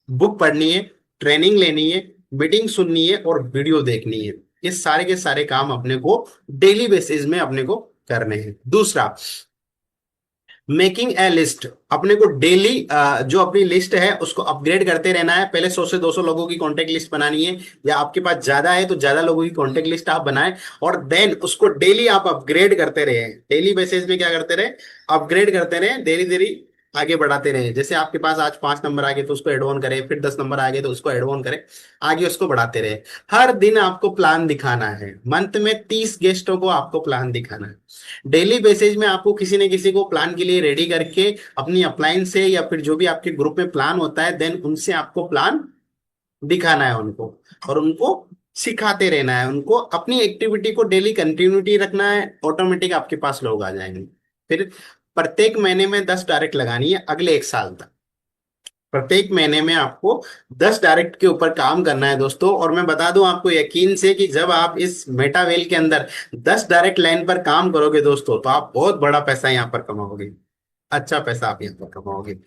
बुक पढ़नी है, ट्रेनिंग लेनी है, मीटिंग सुननी है और वीडियो देखनी है। ये सारे के सारे काम अपने को डेली बेसिस में अपने को करने हैं। दूसरा, मेकिंग ए लिस्ट, अपने को डेली जो अपनी लिस्ट है उसको अपग्रेड करते रहना है। पहले 100 से 200 लोगों की कॉन्टेक्ट लिस्ट बनानी है, या आपके पास ज्यादा है तो ज्यादा लोगों की कॉन्टेक्ट लिस्ट आप बनाएं, और देन उसको डेली आप अपग्रेड करते रहे। डेली बेसिस में क्या करते रहे, अपग्रेड करते रहे, धीरे धीरे आगे बढ़ाते रहे। जैसे आपके पास आज 5 नंबर आ गए तो उसको एड ऑन करें, फिर 10 नंबर आ गए तो उसको एड ऑन करें, आगे उसको बढ़ाते रहे। हर दिन आपको प्लान दिखाना है, मंथ में 30 गेस्टों को आपको प्लान दिखाना है। डेली बेसिस में आपको किसी न किसी को प्लान के लिए रेडी करके अपनी अपलाइन से, या फिर जो भी आपके ग्रुप में प्लान होता है, देन उनसे आपको प्लान दिखाना है उनको, और उनको सिखाते रहना है। उनको अपनी एक्टिविटी को डेली कंटिन्यूटी रखना है, ऑटोमेटिक आपके पास लोग आ जाएंगे। फिर प्रत्येक महीने में 10 डायरेक्ट लगानी है अगले 1 साल तक। प्रत्येक महीने में आपको 10 डायरेक्ट के ऊपर काम करना है दोस्तों। और मैं बता दूं आपको यकीन से कि जब आप इस मेटावेल के अंदर 10 डायरेक्ट लाइन पर काम करोगे दोस्तों, तो आप बहुत बड़ा पैसा यहाँ पर कमाओगे, अच्छा पैसा आप यहाँ पर कमाओगे।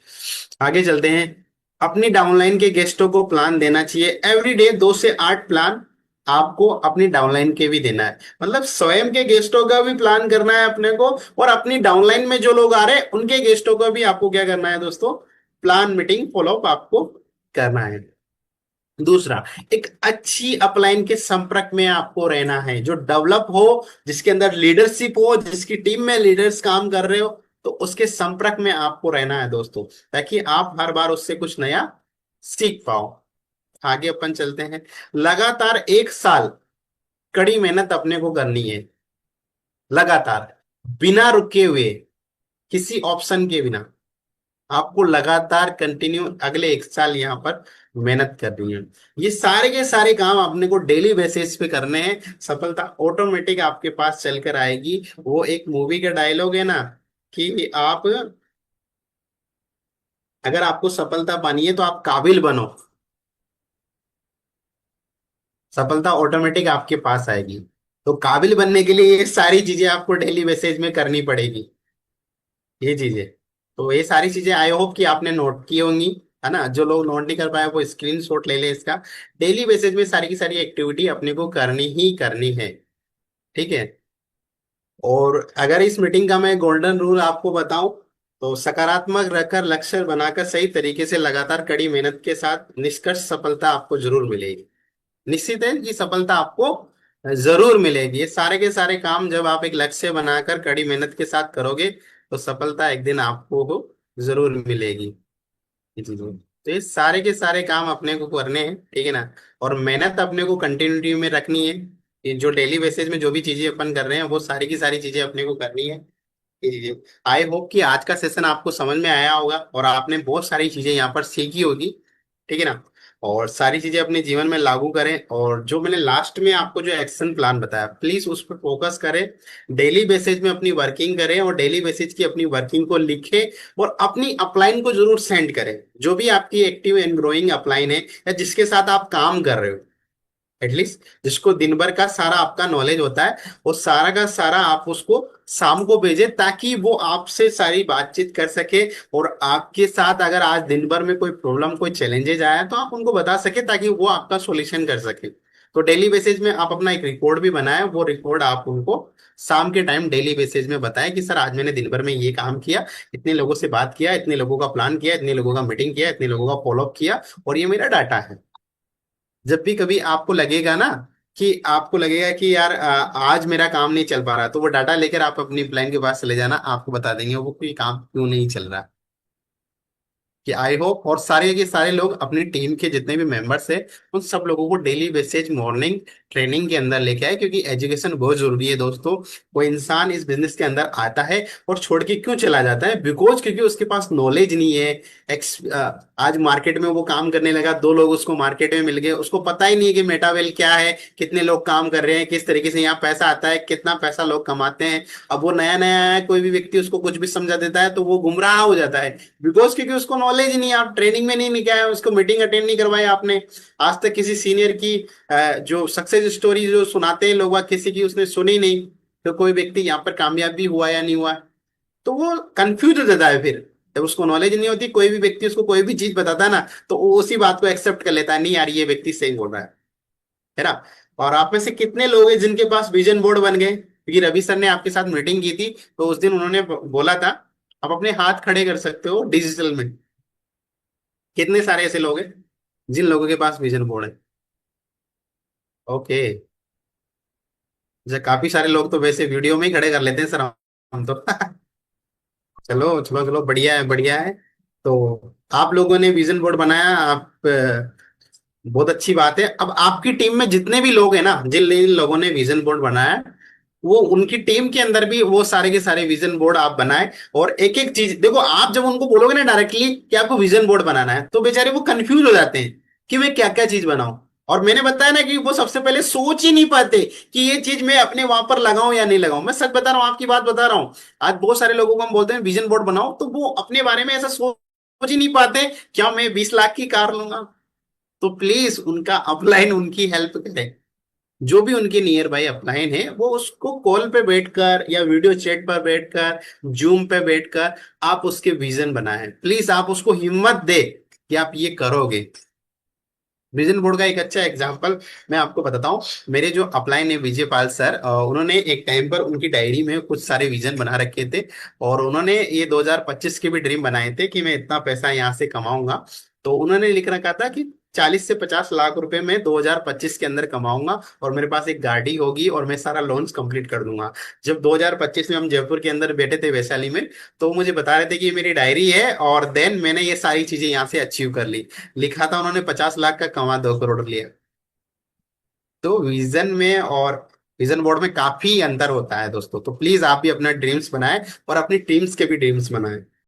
आगे चलते हैं। अपनी डाउनलाइन के गेस्टों को प्लान देना चाहिए एवरी डे, 2 से 8 प्लान आपको अपनी डाउनलाइन के भी देना है। मतलब स्वयं के गेस्टों का भी प्लान करना है अपने को, और अपनी डाउनलाइन में जो लोग आ रहे हैं उनके गेस्टों का भी आपको क्या करना है दोस्तों, प्लान मीटिंग फॉलोअप आपको करना है। दूसरा, एक अच्छी अपलाइन के संपर्क में आपको रहना है, जो डेवलप हो, जिसके अंदर लीडरशिप हो, जिसकी टीम में लीडर्स काम कर रहे हो, तो उसके संपर्क में आपको रहना है दोस्तों, ताकि आप हर बार उससे कुछ नया सीख पाओ। आगे अपन चलते हैं। लगातार 1 साल कड़ी मेहनत अपने को करनी है, लगातार, बिना रुके हुए, किसी ऑप्शन के बिना आपको लगातार कंटिन्यू अगले 1 साल यहाँ पर मेहनत करनी है। ये सारे के सारे काम अपने को डेली बेसिस पे करने हैं, सफलता ऑटोमेटिक आपके पास चलकर आएगी। वो एक मूवी का डायलॉग है ना, कि आप, अगर आपको सफलता पानी है तो आप काबिल बनो, सफलता ऑटोमेटिक आपके पास आएगी। तो काबिल बनने के लिए ये सारी चीजें आपको डेली बेसिस में करनी पड़ेगी, ये चीजें। तो ये सारी चीजें आई होप कि आपने नोट की होंगी, है ना। जो लोग नोट नहीं कर पाए वो स्क्रीन शॉट ले ले इसका। डेली बेसिस में सारी की सारी एक्टिविटी अपने को करनी ही करनी है, ठीक है। और अगर इस मीटिंग का मैं गोल्डन रूल आपको बताऊं, तो सकारात्मक रहकर लक्ष्य बनाकर सही तरीके से लगातार कड़ी मेहनत के साथ निष्कर्ष सफलता आपको जरूर मिलेगी। निश्चित है कि सफलता आपको जरूर मिलेगी। ये सारे के सारे काम जब आप एक लक्ष्य बनाकर कड़ी मेहनत के साथ करोगे, तो सफलता एक दिन आपको जरूर मिलेगी। जी जी। तो ये सारे के सारे काम अपने को करने हैं, ठीक है ना। और मेहनत अपने को कंटिन्यूटी में रखनी है। ये जो डेली बेसिस में जो भी चीजें अपन कर रहे हैं, वो सारी की सारी चीजें अपने को करनी है। जी जी। आई होप कि आज का सेशन आपको समझ में आया होगा, और आपने बहुत सारी चीजें यहाँ पर सीखी होगी, ठीक है ना। और सारी चीजें अपने जीवन में लागू करें, और जो मैंने लास्ट में आपको जो एक्शन प्लान बताया, प्लीज उस पर फोकस करें। डेली बेसिस में अपनी वर्किंग करें, और डेली बेसिस की अपनी वर्किंग को लिखें, और अपनी अपलाइन को जरूर सेंड करें। जो भी आपकी एक्टिव एंड ग्रोइंग अपलाइन है, या जिसके साथ आप काम कर रहे हो, एटलीस्ट जिसको दिन भर का सारा आपका नॉलेज होता है, वो सारा का सारा आप उसको शाम को भेजें, ताकि वो आपसे सारी बातचीत कर सके। और आपके साथ अगर आज दिन भर में कोई प्रॉब्लम, कोई चैलेंजेज आया, तो आप उनको बता सके, ताकि वो आपका सॉल्यूशन कर सके। तो डेली बेसिस में आप अपना एक रिकॉर्ड भी बनाएं, वो रिकॉर्ड आप उनको शाम के टाइम डेली बेसिस में बताएं कि सर आज मैंने दिन भर में ये काम किया, इतने लोगों से बात किया, इतने लोगों का प्लान किया, इतने लोगों का मीटिंग किया, इतने लोगों का फॉलोअप किया, और ये मेरा डाटा है। जब भी कभी आपको लगेगा ना कि आपको लगेगा कि यार आज मेरा काम नहीं चल पा रहा, तो वो डाटा लेकर आप अपनी प्लान के पास चले जाना, आपको बता देंगे वो कि काम क्यों नहीं चल रहा। कि आई होप और सारे के सारे लोग अपनी टीम के जितने भी मेंबर्स हैं उन सब लोगों को डेली बेसिस मॉर्निंग ट्रेनिंग के अंदर लेके आए, क्योंकि एजुकेशन बहुत जरूरी है दोस्तों। वो इंसान इस बिजनेस के अंदर आता है और छोड़ के क्यों चला जाता है? बिकॉज क्योंकि उसके पास नॉलेज नहीं है। आज मार्केट में वो काम करने लगा, दो लोग उसको मार्केट में मिल गए, उसको पता ही नहीं है कि मेटावेल क्या है, कितने लोग काम कर रहे हैं, किस तरीके से यहाँ पैसा आता है, कितना पैसा लोग कमाते हैं। अब वो नया नया है, कोई भी व्यक्ति उसको कुछ भी समझा देता है तो वो गुमराह हो जाता है। बिकॉज क्योंकि उसको नॉलेज ही नहीं है, आप ट्रेनिंग में नहीं गए, उसको मीटिंग अटेंड नहीं करवाई आपने। आज तक किसी सीनियर की जो सक्सेस स्टोरी जो सुनाते हैं लोग, किसी की उसने सुनी नहीं। तो कोई व्यक्ति यहाँ पर कामयाब भी हुआ या नहीं हुआ, तो वो कंफ्यूज हो जाता है। फिर जब उसको नॉलेज नहीं होती, कोई भी व्यक्ति उसको कोई भी चीज बताता है ना, तो वो उसी बात को एक्सेप्ट कर लेता है, नहीं यार ये व्यक्ति सही बोल रहा है ना। और आप में से कितने लोग हैं जिनके पास विजन बोर्ड बन गए? क्योंकि रवि सर ने आपके साथ मीटिंग की थी, तो उस दिन उन्होंने बोला था, आप अपने हाथ खड़े कर सकते हो डिजिटल में। कितने सारे ऐसे लोग हैं जिन लोगों के पास विजन बोर्ड है? ओके। काफी सारे लोग तो वैसे वीडियो में ही खड़े कर लेते हैं सर, हम तो चलो चलो चलो, बढ़िया है बढ़िया है। तो आप लोगों ने विजन बोर्ड बनाया, आप बहुत अच्छी बात है। अब आपकी टीम में जितने भी लोग हैं ना, जिन जिन लोगों ने विजन बोर्ड बनाया है, वो उनकी टीम के अंदर भी वो सारे के सारे विजन बोर्ड आप बनाए। और एक एक चीज देखो, आप जब उनको बोलोगे ना डायरेक्टली कि आपको विजन बोर्ड बनाना है, तो बेचारे वो कंफ्यूज हो जाते हैं कि मैं क्या क्या चीज बनाऊं। और मैंने बताया ना कि वो सबसे पहले सोच ही नहीं पाते कि ये चीज मैं अपने वहां पर लगाऊं या नहीं लगाऊं। मैं सच बता रहा हूं, आपकी बात बता रहा हूं। आज बहुत सारे लोगों को हम बोलते हैं विजन बोर्ड बनाओ, तो वो अपने बारे में ऐसा सोच ही नहीं पाते, क्या मैं 20 लाख की कार लूंगा? तो प्लीज उनका अपलाइन उनकी हेल्प करें। जो भी उनके नियर बाई अपलाइन है, वो उसको कॉल पे बैठकर या वीडियो चैट पर बैठकर, जूम पे बैठकर आप उसके विजन बनाएं। प्लीज आप उसको हिम्मत दे कि आप ये करोगे। विजन बोर्ड का एक अच्छा एग्जांपल मैं आपको बताता हूँ। मेरे जो अपलाइन है विजय पाल सर, उन्होंने एक टाइम पर उनकी डायरी में कुछ सारे विजन बना रखे थे। और उन्होंने ये 2025 के भी ड्रीम बनाए थे कि मैं इतना पैसा यहाँ से कमाऊंगा। तो उन्होंने लिख रखा था कि 40 से 50 लाख रुपए में 2025 के अंदर कमाऊंगा, और मेरे पास एक गाड़ी होगी और मैं सारा लोन्स कंप्लीट कर दूंगा। जब 2025 में हम जयपुर के अंदर बैठे थे वैशाली में, तो वो मुझे बता रहे थे कि ये मेरी डायरी है, और देन मैंने ये सारी चीजें यहाँ से अचीव कर ली। लिखा था उन्होंने 50 लाख का कमा 2 करोड़ लिया। तो विजन में और विजन बोर्ड में काफी अंतर होता है दोस्तों। तो प्लीज आप भी अपना ड्रीम्स बनाएं और अपनी टीम्स के भी ड्रीम्स बनाएं।